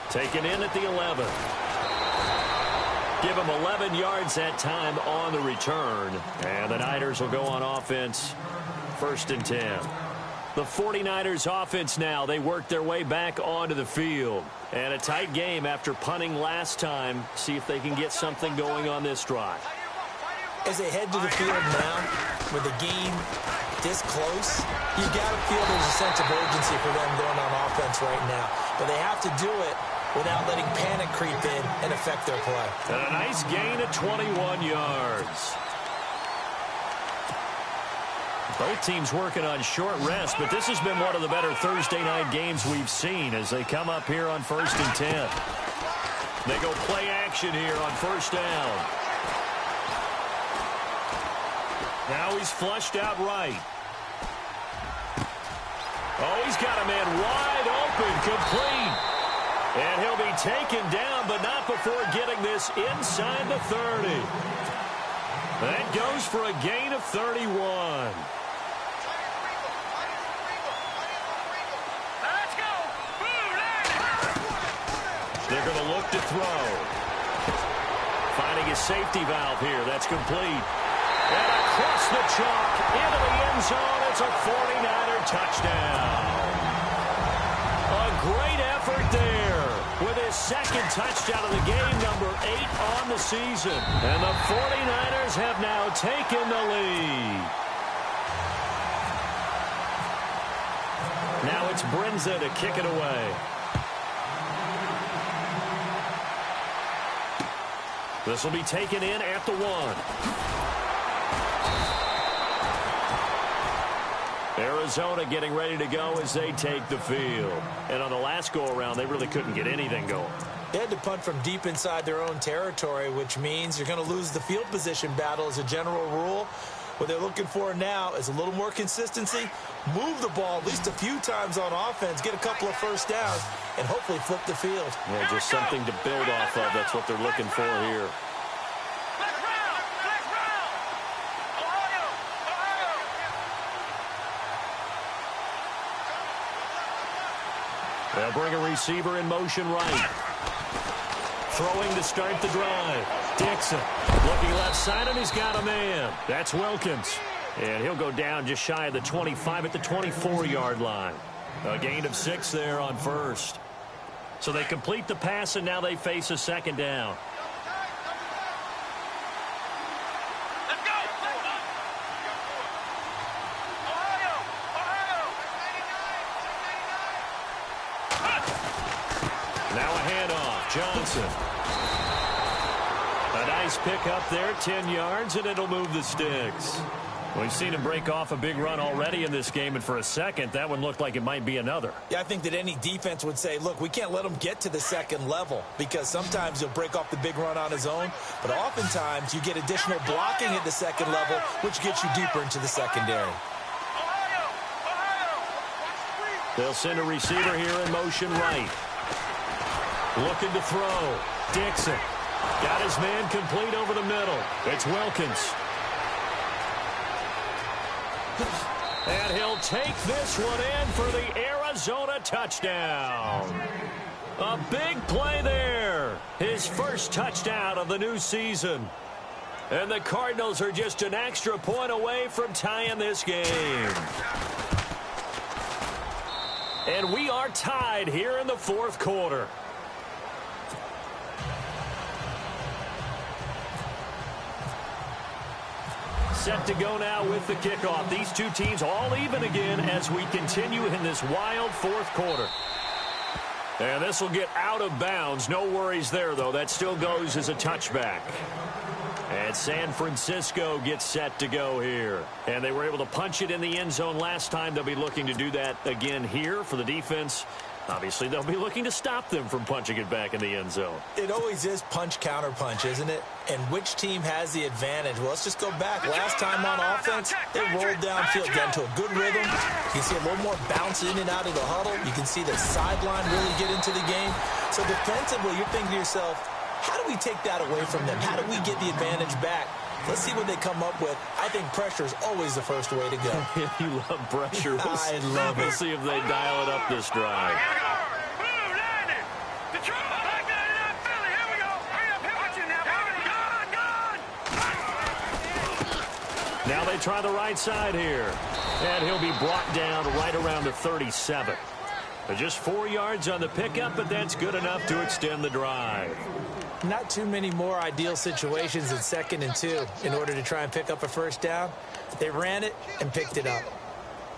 Speaker 4: Taken in at the 11. Give him 11 yards that time on the return. And the Niners will go on offense. 1st and 10. The 49ers offense now. They work their way back onto the field. And a tight game after punting last time. See if they can get something going on this drive.
Speaker 5: As they head to the field now, with the game this close, you got to feel there's a sense of urgency for them going on offense right now. But they have to do it without letting panic creep in and affect their play.
Speaker 4: And a nice gain of 21 yards. Both teams working on short rest, but this has been one of the better Thursday night games we've seen as they come up here on 1st and 10. They go play action here on 1st down. Now he's flushed out right. Oh, he's got a man wide open, complete. And he'll be taken down, but not before getting this inside the 30. That goes for a gain of 31.
Speaker 1: Let's go.
Speaker 4: They're going to look to throw. Finding his safety valve here. That's complete. And across the chalk into the end zone. It's a 49er touchdown. A great effort there with his second touchdown of the game, number 8 on the season. And the 49ers have now taken the lead. Now it's Brinza to kick it away. This will be taken in at the 1. Arizona getting ready to go as they take the field. And on the last go-around, they really couldn't get anything going.
Speaker 5: They had to punt from deep inside their own territory, which means you're going to lose the field position battle as a general rule. What they're looking for now is a little more consistency, move the ball at least a few times on offense, get a couple of first downs, and hopefully flip the field.
Speaker 4: Yeah, just something to build off of. That's what they're looking for here. They'll bring a receiver in motion right. Throwing to start the drive. Dixon looking left side, and he's got a man. That's Wilkins. And he'll go down just shy of the 25 at the 24-yard line. A gain of 6 there on first. So they complete the pass, and now they face a second down. Now a handoff. Johnson. A nice pick up there, 10 yards, and it'll move the sticks. We've seen him break off a big run already in this game, and for a second, that one looked like it might be another.
Speaker 5: Yeah, I think that any defense would say, look, we can't let him get to the second level, because sometimes he'll break off the big run on his own, but oftentimes you get additional blocking at the second level, which gets you deeper into the secondary.
Speaker 4: They'll send a receiver here in motion right. Looking to throw. Dixon. Got his man complete over the middle. It's Wilkins. And he'll take this one in for the Arizona touchdown. A big play there. His first touchdown of the new season. And the Cardinals are just an extra point away from tying this game. And we are tied here in the fourth quarter. Set to go now with the kickoff. These two teams all even again as we continue in this wild fourth quarter. And this will get out of bounds. No worries there, though. That still goes as a touchback. And San Francisco gets set to go here. And they were able to punch it in the end zone last time. They'll be looking to do that again here for the defense. Obviously, they'll be looking to stop them from punching it back in the end zone.
Speaker 5: It always is punch-counter-punch, isn't it? And which team has the advantage? Well, let's just go back. Last time on offense, they rolled downfield, got into a good rhythm. You can see a little more bounce in and out of the huddle. You can see the sideline really get into the game. So defensively, you're thinking to yourself, how do we take that away from them? How do we get the advantage back? Let's see what they come up with. I think pressure is always the first way to go.
Speaker 4: You love pressure.
Speaker 5: I love it.
Speaker 4: We'll see if they dial it up this drive. Now they try the right side here. And he'll be brought down right around the 37. Just 4 yards on the pickup, but that's good enough to extend the drive.
Speaker 5: Not too many more ideal situations in 2nd and 2 in order to try and pick up a first down. They ran it and picked it up.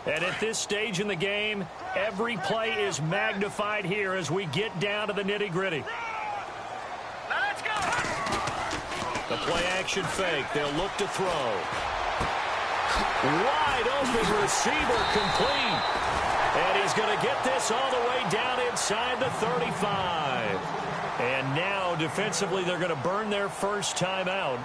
Speaker 4: And at this stage in the game, every play is magnified here as we get down to the nitty-gritty.
Speaker 1: Let's go.
Speaker 4: The play-action fake. They'll look to throw. Wide open receiver complete. And he's going to get this all the way down inside the 35. And now, defensively, they're going to burn their first timeout.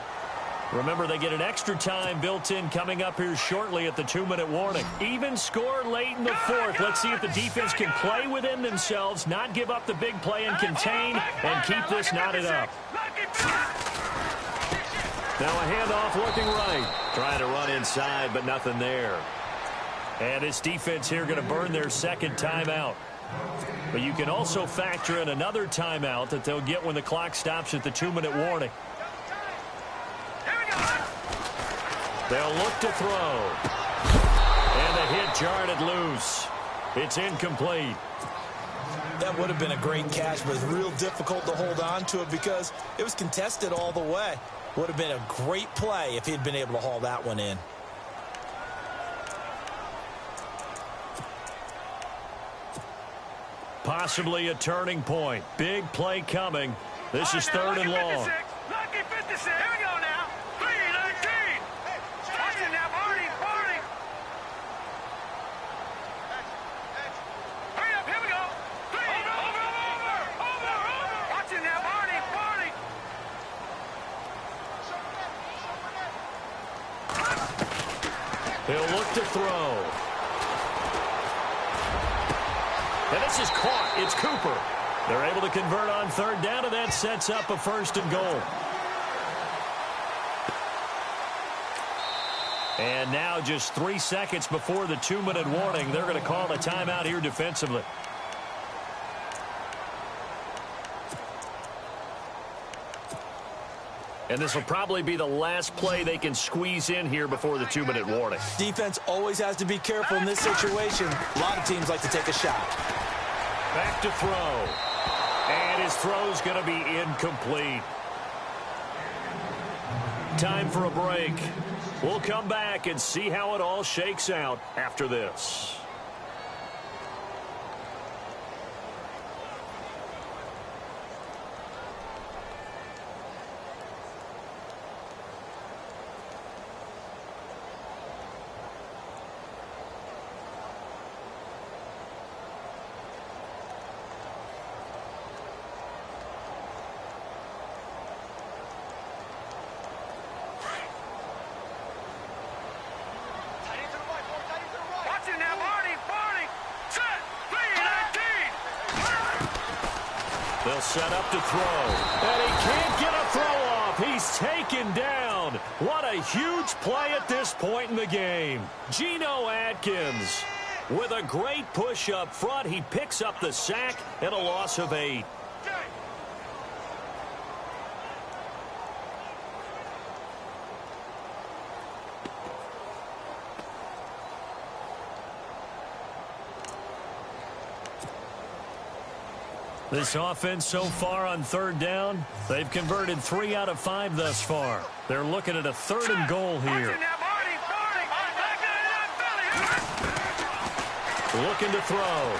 Speaker 4: Remember, they get an extra time built in coming up here shortly at the 2-minute warning. Even score late in the fourth. Let's see if the defense can play within themselves, not give up the big play and contain, and keep this knotted up. Now a handoff looking right. Trying to run inside, but nothing there. And this defense here going to burn their second timeout. But you can also factor in another timeout that they'll get when the clock stops at the 2-minute warning. They'll look to throw. And the hit jarred it loose. It's incomplete.
Speaker 5: That would have been a great catch, but it's real difficult to hold on to it because it was contested all the way. Would have been a great play if he'd been able to haul that one in.
Speaker 4: Possibly a turning point. Big play coming. This is third and long.
Speaker 1: Lucky 56. Here we go now. 3-19. Watch it now, Barney. Hurry up, here we go. Over. Watch it now, Barney.
Speaker 4: He'll look to throw. And this is caught. It's Cooper. They're able to convert on third down, and that sets up a first and goal. And now just 3 seconds before the 2-minute warning, they're going to call a timeout here defensively. And this will probably be the last play they can squeeze in here before the 2-minute warning.
Speaker 5: Defense always has to be careful in this situation. A lot of teams like to take a shot.
Speaker 4: Back to throw. And his throw's going to be incomplete. Time for a break. We'll come back and see how it all shakes out after this. They'll set up to throw. And he can't get a throw off. He's taken down. What a huge play at this point in the game. Geno Atkins with a great push up front. He picks up the sack and a loss of 8. This offense so far on third down, they've converted 3 out of 5 thus far. They're looking at a 3rd and goal here. Looking to throw.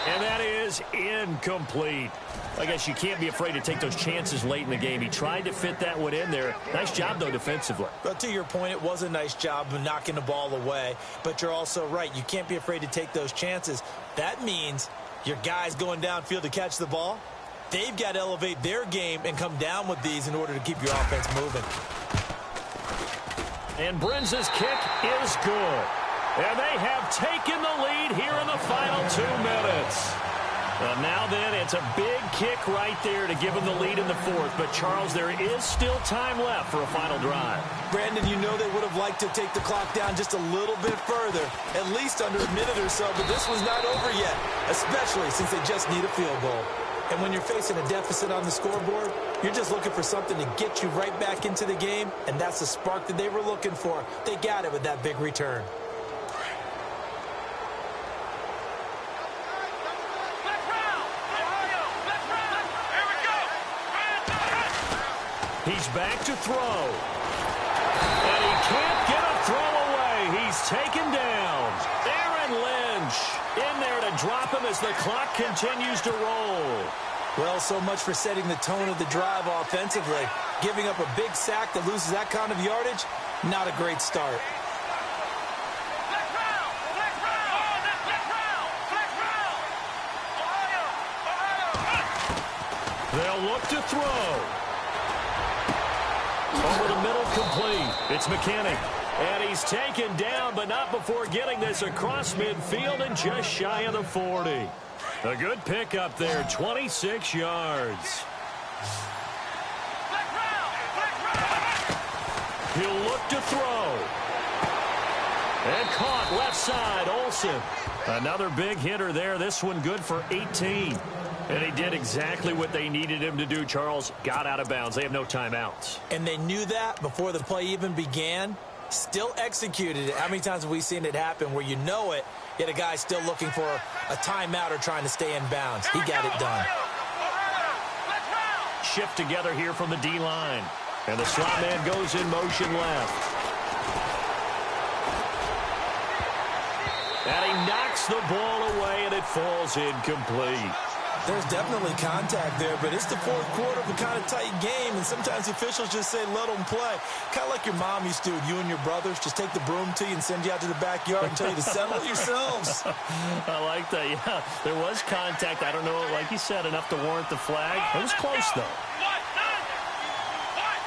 Speaker 4: And that is incomplete. I guess you can't be afraid to take those chances late in the game. He tried to fit that one in there. Nice job, though, defensively.
Speaker 5: But to your point, it was a nice job of knocking the ball away. But you're also right. You can't be afraid to take those chances. That means your guys going downfield to catch the ball, they've got to elevate their game and come down with these in order to keep your offense moving.
Speaker 4: And Brinz's kick is good. And they have taken the lead here in the final 2 minutes. And now then, it's a big kick right there to give them the lead in the 4th. But, Charles, there is still time left for a final drive.
Speaker 5: Brandon, you know they would have liked to take the clock down just a little bit further, at least under a minute or so. But this was not over yet, especially since they just need a field goal. And when you're facing a deficit on the scoreboard, you're just looking for something to get you right back into the game, and that's the spark that they were looking for. They got it with that big return.
Speaker 4: He's back to throw. And he can't get a throw away. He's taken down. Aaron Lynch in there to drop him as the clock continues to roll.
Speaker 5: Well, so much for setting the tone of the drive offensively. Giving up a big sack that loses that kind of yardage, not a great start.
Speaker 4: They'll look to throw. Over the middle, complete. It's McKinney. And he's taken down, but not before getting this across midfield and just shy of the 40. A good pickup there, 26 yards. He'll look to throw. And caught left side, Olsen. Another big hitter there. This one good for 18. And he did exactly what they needed him to do, Charles. Got out of bounds. They have no timeouts.
Speaker 5: And they knew that before the play even began. Still executed it. How many times have we seen it happen where you know it, yet a guy still looking for a timeout or trying to stay in bounds? He got it done.
Speaker 4: Shift together here from the D-line. And the slot man goes in motion left. And he knocks the ball away, and it falls incomplete.
Speaker 5: There's definitely contact there, but it's the fourth quarter of a kind of tight game, and sometimes the officials just say, let them play. Kind of like your mom used to with you and your brothers. Just take the broom to you and send you out to the backyard and tell you to settle it yourselves.
Speaker 4: I like that, yeah. There was contact. I don't know, like you said, enough to warrant the flag. It was close, though.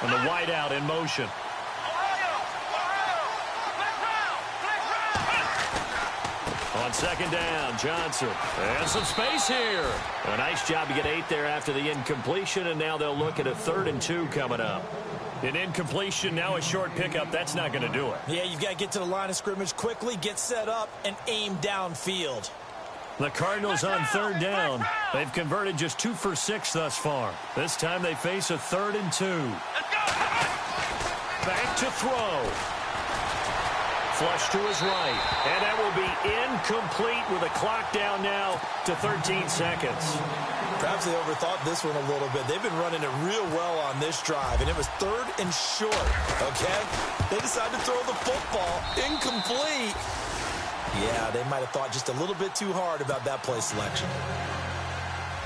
Speaker 4: And the wideout in motion. On second down, Johnson. And some space here. A nice job to get 8 there after the incompletion, and now they'll look at a 3rd and 2 coming up. An incompletion, now a short pickup. That's not going to do it.
Speaker 5: Yeah, you've got to get to the line of scrimmage quickly, get set up, and aim downfield.
Speaker 4: The Cardinals on 3rd down. They've converted just 2 for 6 thus far. This time they face a 3rd and 2. Back to throw. Flush to his right. And that will be incomplete with a clock down now to 13 seconds.
Speaker 5: Perhaps they overthought this one a little bit. They've been running it real well on this drive, and it was 3rd and short, okay? They decided to throw the football incomplete. Yeah, they might have thought just a little bit too hard about that play selection.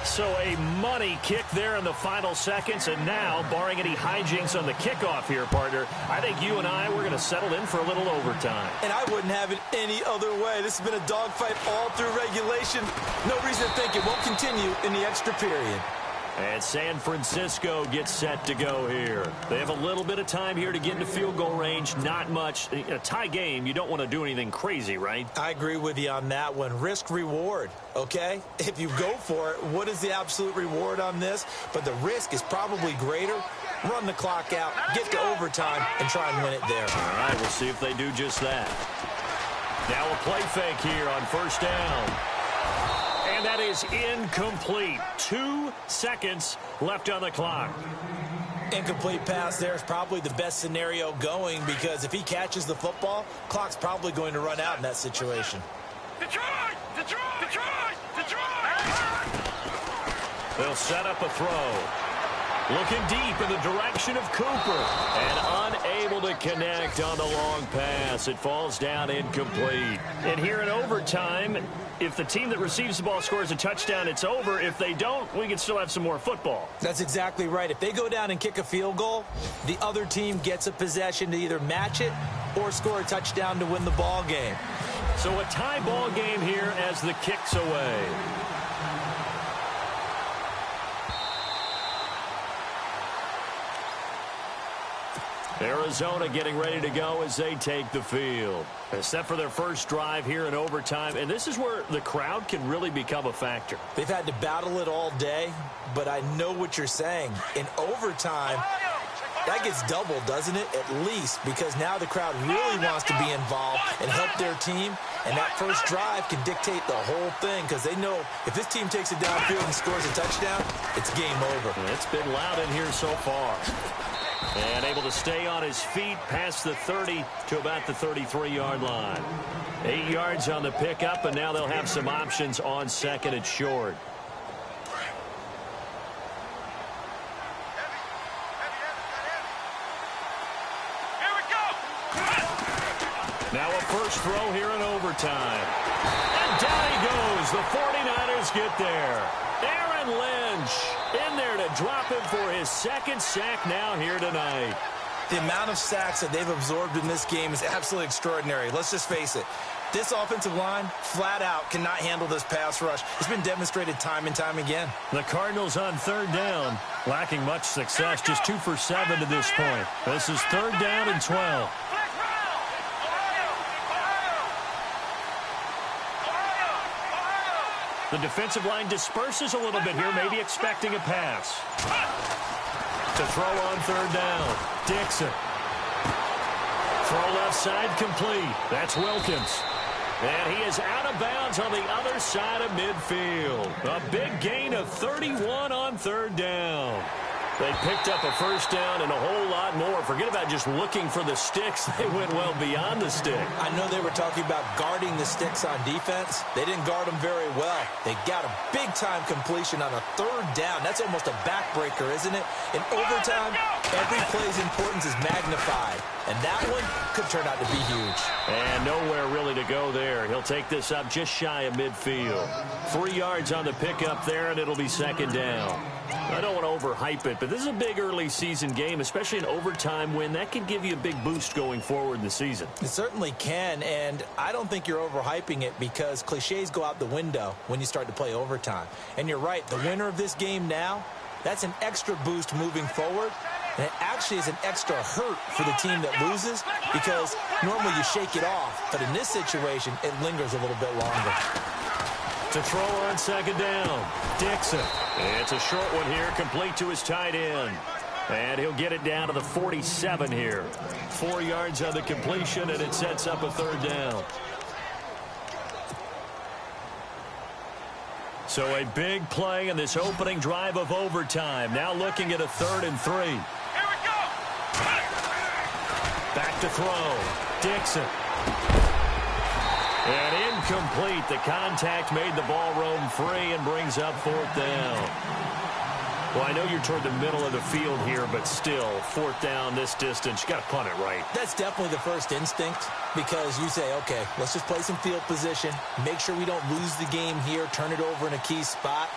Speaker 4: So a money kick there in the final seconds, and now, barring any hijinks on the kickoff here, partner, I think you and we're going to settle in for a little overtime.
Speaker 5: And I wouldn't have it any other way. This has been a dogfight all through regulation. No reason to think it won't continue in the extra period.
Speaker 4: And San Francisco gets set to go here. They have a little bit of time here to get into field goal range. Not much. A tie game, you don't want to do anything crazy, right?
Speaker 5: I agree with you on that one. Risk-reward, okay? If you go for it, what is the absolute reward on this? But the risk is probably greater. Run the clock out, get to overtime, and try and win it there.
Speaker 4: All right, we'll see if they do just that. Now a play fake here on 1st down. And that is incomplete. 2 seconds left on the clock.
Speaker 5: Incomplete pass there is probably the best scenario going, because if he catches the football, clock's probably going to run out in that situation.
Speaker 1: Detroit! Detroit! Detroit! Detroit!
Speaker 4: They'll set up a throw. Looking deep in the direction of Cooper. And unable to connect on the long pass. It falls down incomplete. And here in overtime, if the team that receives the ball scores a touchdown, it's over. If they don't, we can still have some more football.
Speaker 5: That's exactly right. If they go down and kick a field goal, the other team gets a possession to either match it or score a touchdown to win the ball game.
Speaker 4: So a tie ball game here as the kick's away. Arizona getting ready to go as they take the field. Set for their first drive here in overtime, and this is where the crowd can really become a factor.
Speaker 5: They've had to battle it all day, but I know what you're saying. In overtime, that gets doubled, doesn't it? At least, because now the crowd really wants to be involved and help their team, and that first drive can dictate the whole thing, because they know if this team takes it downfield and scores a touchdown, it's game over.
Speaker 4: It's been loud in here so far. And able to stay on his feet past the 30 to about the 33-yard line. 8 yards on the pickup, and now they'll have some options on 2nd and short.
Speaker 1: Here we go!
Speaker 4: Now a first throw here in overtime. And down he goes. The 49ers get there. Aaron Lynch in there to drop him for his 2nd sack now here tonight.
Speaker 5: The amount of sacks that they've absorbed in this game is absolutely extraordinary. Let's just face it. This offensive line, flat out, cannot handle this pass rush. It's been demonstrated time and time again.
Speaker 4: The Cardinals on 3rd down, lacking much success, just 2 for 7 to this point. This is 3rd down and 12. The defensive line disperses a little bit here, maybe expecting a pass. To throw on 3rd down, Dixon. Throw left side complete. That's Wilkins. And he is out of bounds on the other side of midfield. A big gain of 31 on third down. They picked up a first down and a whole lot more. Forget about just looking for the sticks. They went well beyond the stick.
Speaker 5: I know they were talking about guarding the sticks on defense. They didn't guard them very well. They got a big-time completion on a third down. That's almost a backbreaker, isn't it? In overtime, every play's importance is magnified. And that one could turn out to be huge.
Speaker 4: And nowhere really to go there. He'll take this up just shy of midfield. 3 yards on the pickup there, and it'll be second down. I don't want to overhype it, but this is a big early season game, especially an overtime win. That can give you a big boost going forward in the season.
Speaker 5: It certainly can, and I don't think you're overhyping it because cliches go out the window when you start to play overtime. And you're right, the winner of this game now, that's an extra boost moving forward. And it actually is an extra hurt for the team that loses because normally you shake it off. But in this situation, it lingers a little bit longer.
Speaker 4: To throw on second down, Dixon. It's a short one here, complete to his tight end. And he'll get it down to the 47 here. 4 yards on the completion, and it sets up a third down. So a big play in this opening drive of overtime. Now looking at a 3rd and 3.
Speaker 1: Here we go.
Speaker 4: Back to throw. Dixon. And incomplete. The contact made the ball roam free and brings up 4th down. Well, I know you're toward the middle of the field here, but still, 4th down this distance. You got to punt it right.
Speaker 5: That's definitely the first instinct because you say, okay, let's just play some field position, make sure we don't lose the game here, turn it over in a key spot.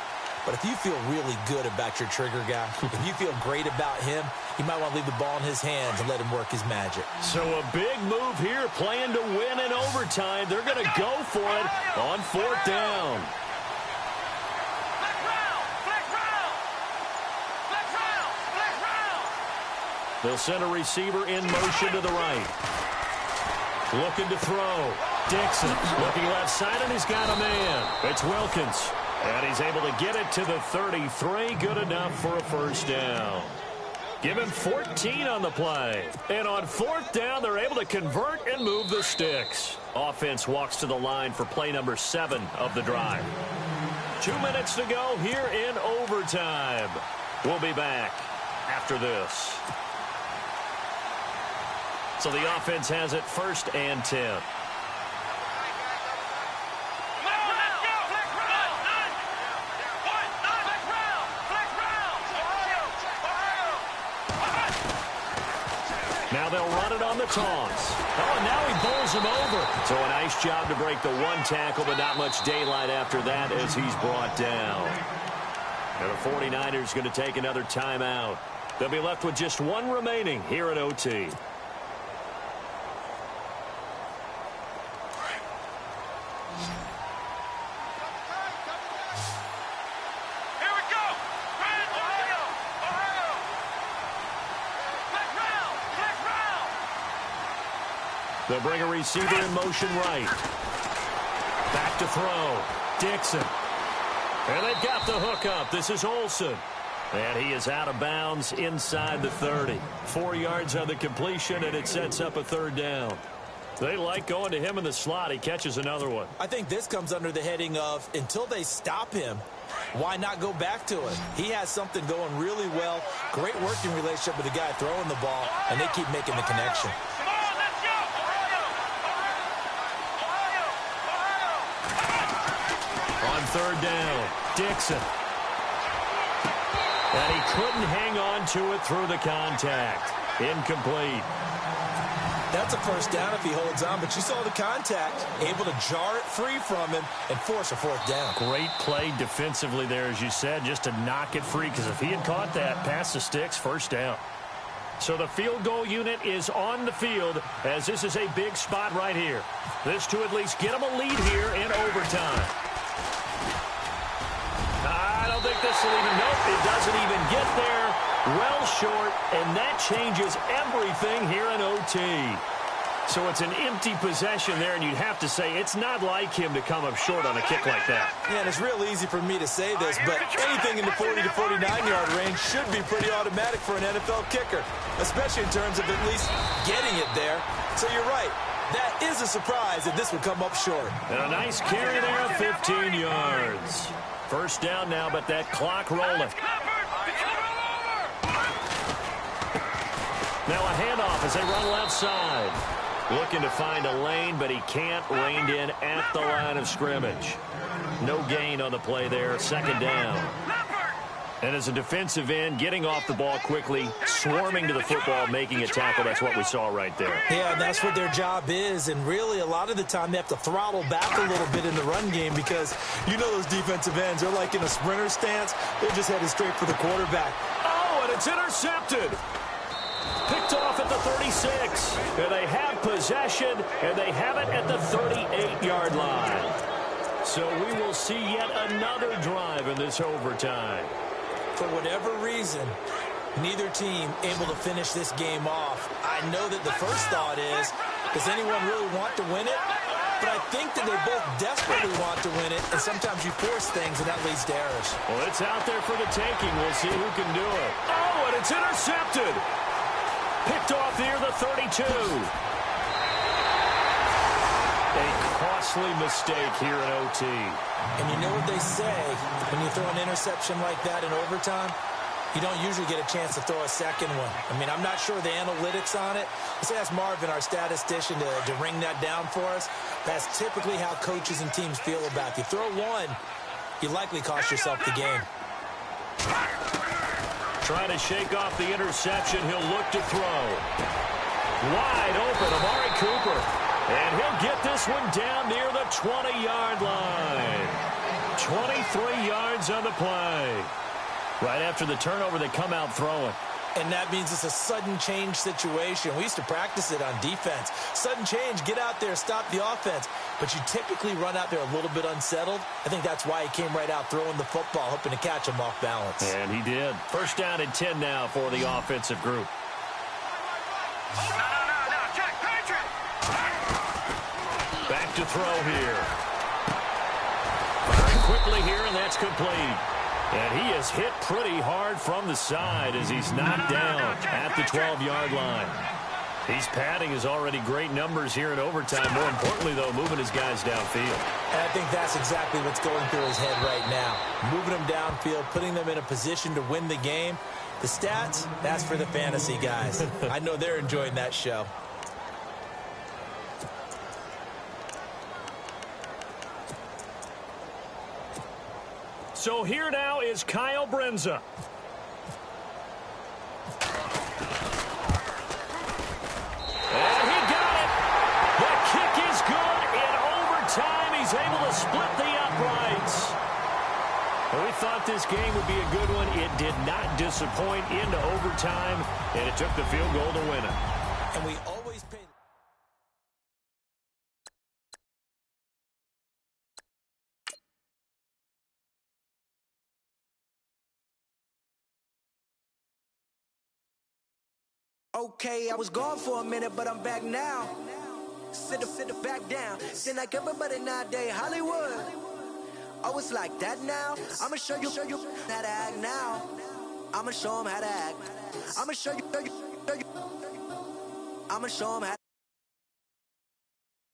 Speaker 5: But if you feel really good about your trigger guy, if you feel great about him, you might want to leave the ball in his hands and let him work his magic.
Speaker 4: So a big move here, playing to win in overtime. They're going to go for it on 4th down. They'll send a receiver in motion to the right. Looking to throw. Dixon looking left side, and he's got a man. It's Wilkins. And he's able to get it to the 33. Good enough for a first down. Give him 14 on the play. And on 4th down, they're able to convert and move the sticks. Offense walks to the line for play number 7 of the drive. 2 minutes to go here in overtime. We'll be back after this. So the offense has it 1st and 10. Now they'll run it on the toss. Oh, and now he bowls him over. So a nice job to break the 1 tackle, but not much daylight after that as he's brought down. And the 49ers going to take another timeout. They'll be left with just 1 remaining here at OT. They'll bring a receiver in motion right. Back to throw. Dixon. And they've got the hook up. This is Olsen. And he is out of bounds inside the 30. 4 yards on the completion, and it sets up a 3rd down. They like going to him in the slot. He catches another one.
Speaker 5: I think this comes under the heading of until they stop him, why not go back to it? He has something going really well. Great working relationship with the guy throwing the ball, and they keep making the connection.
Speaker 4: On 3rd down, Dixon. And he couldn't hang on to it through the contact. Incomplete.
Speaker 5: That's a first down if he holds on, but you saw the contact. Able to jar it free from him and force a 4th down.
Speaker 4: Great play defensively there, as you said, just to knock it free, because if he had caught that, past the sticks, first down. So the field goal unit is on the field, as this is a big spot right here. This to at least get them a lead here in overtime. I don't think this will even, nope, it doesn't even get there. Well short, and that changes everything here in OT. So it's an empty possession there, and you'd have to say it's not like him to come up short on a kick like that.
Speaker 5: Yeah, and it's real easy for me to say this, but anything in the 40 to 49-yard range should be pretty automatic for an NFL kicker, especially in terms of at least getting it there. So you're right. That is a surprise that this would come up short.
Speaker 4: And a nice carry there, 15 yards. First down now, but that clock rolling. Now a handoff as they run left side. Looking to find a lane, but he can't. Reined in at the line of scrimmage. No gain on the play there. Second down. And as a defensive end, getting off the ball quickly, swarming to the football, making a tackle. That's what we saw right there.
Speaker 5: Yeah, and that's what their job is. And really, a lot of the time, they have to throttle back a little bit in the run game because you know those defensive ends, they're like in a sprinter stance. They're just headed straight for the quarterback.
Speaker 4: Oh, and it's intercepted. Picked off at the 36. And they have possession, and they have it at the 38-yard line. So we will see yet another drive in this overtime.
Speaker 5: For whatever reason, neither team able to finish this game off. I know that the first thought is, does anyone really want to win it? But I think that they both desperately want to win it, and sometimes you force things, and that leads to errors.
Speaker 4: Well, it's out there for the taking. We'll see who can do it. Oh, and it's intercepted. Picked off near the 32. A costly mistake here in OT.
Speaker 5: And you know what they say, when you throw an interception like that in overtime, you don't usually get a chance to throw a second one. I mean, I'm not sure the analytics on it. Let's ask Marvin, our statistician, to ring that down for us. That's typically how coaches and teams feel about you. Throw one, you likely cost yourself the game.
Speaker 4: Trying to shake off the interception. He'll look to throw. Wide open, Amari Cooper. And he'll get this one down near the 20-yard line. 23 yards on the play. Right after the turnover, they come out throwing.
Speaker 5: And that means it's a sudden change situation. We used to practice it on defense. Sudden change, get out there, stop the offense. But you typically run out there a little bit unsettled. I think that's why he came right out throwing the football, hoping to catch him off balance.
Speaker 4: And he did. First down and 10 now for the offensive group. Back to throw here. Very quickly here, and that's complete. And he is hit pretty hard from the side as he's knocked down at the 12-yard line. He's padding his already great numbers here in overtime. More importantly, though, moving his guys downfield.
Speaker 5: And I think that's exactly what's going through his head right now. Moving them downfield, putting them in a position to win the game. The stats, that's for the fantasy guys. I know they're enjoying that show.
Speaker 4: So here now is Kyle Brenza. And he got it. The kick is good in overtime. He's able to split the uprights. We thought this game would be a good one. It did not disappoint into overtime, and it took the field goal to win it.
Speaker 5: And we always pay.
Speaker 6: Okay, I was gone for a minute, but I'm back now. Sit back down. Seem like everybody nowadays, Hollywood. Oh, it's like that now. I'ma show you how to act now. I'ma show them how to act. I'ma show you. I'ma show them how.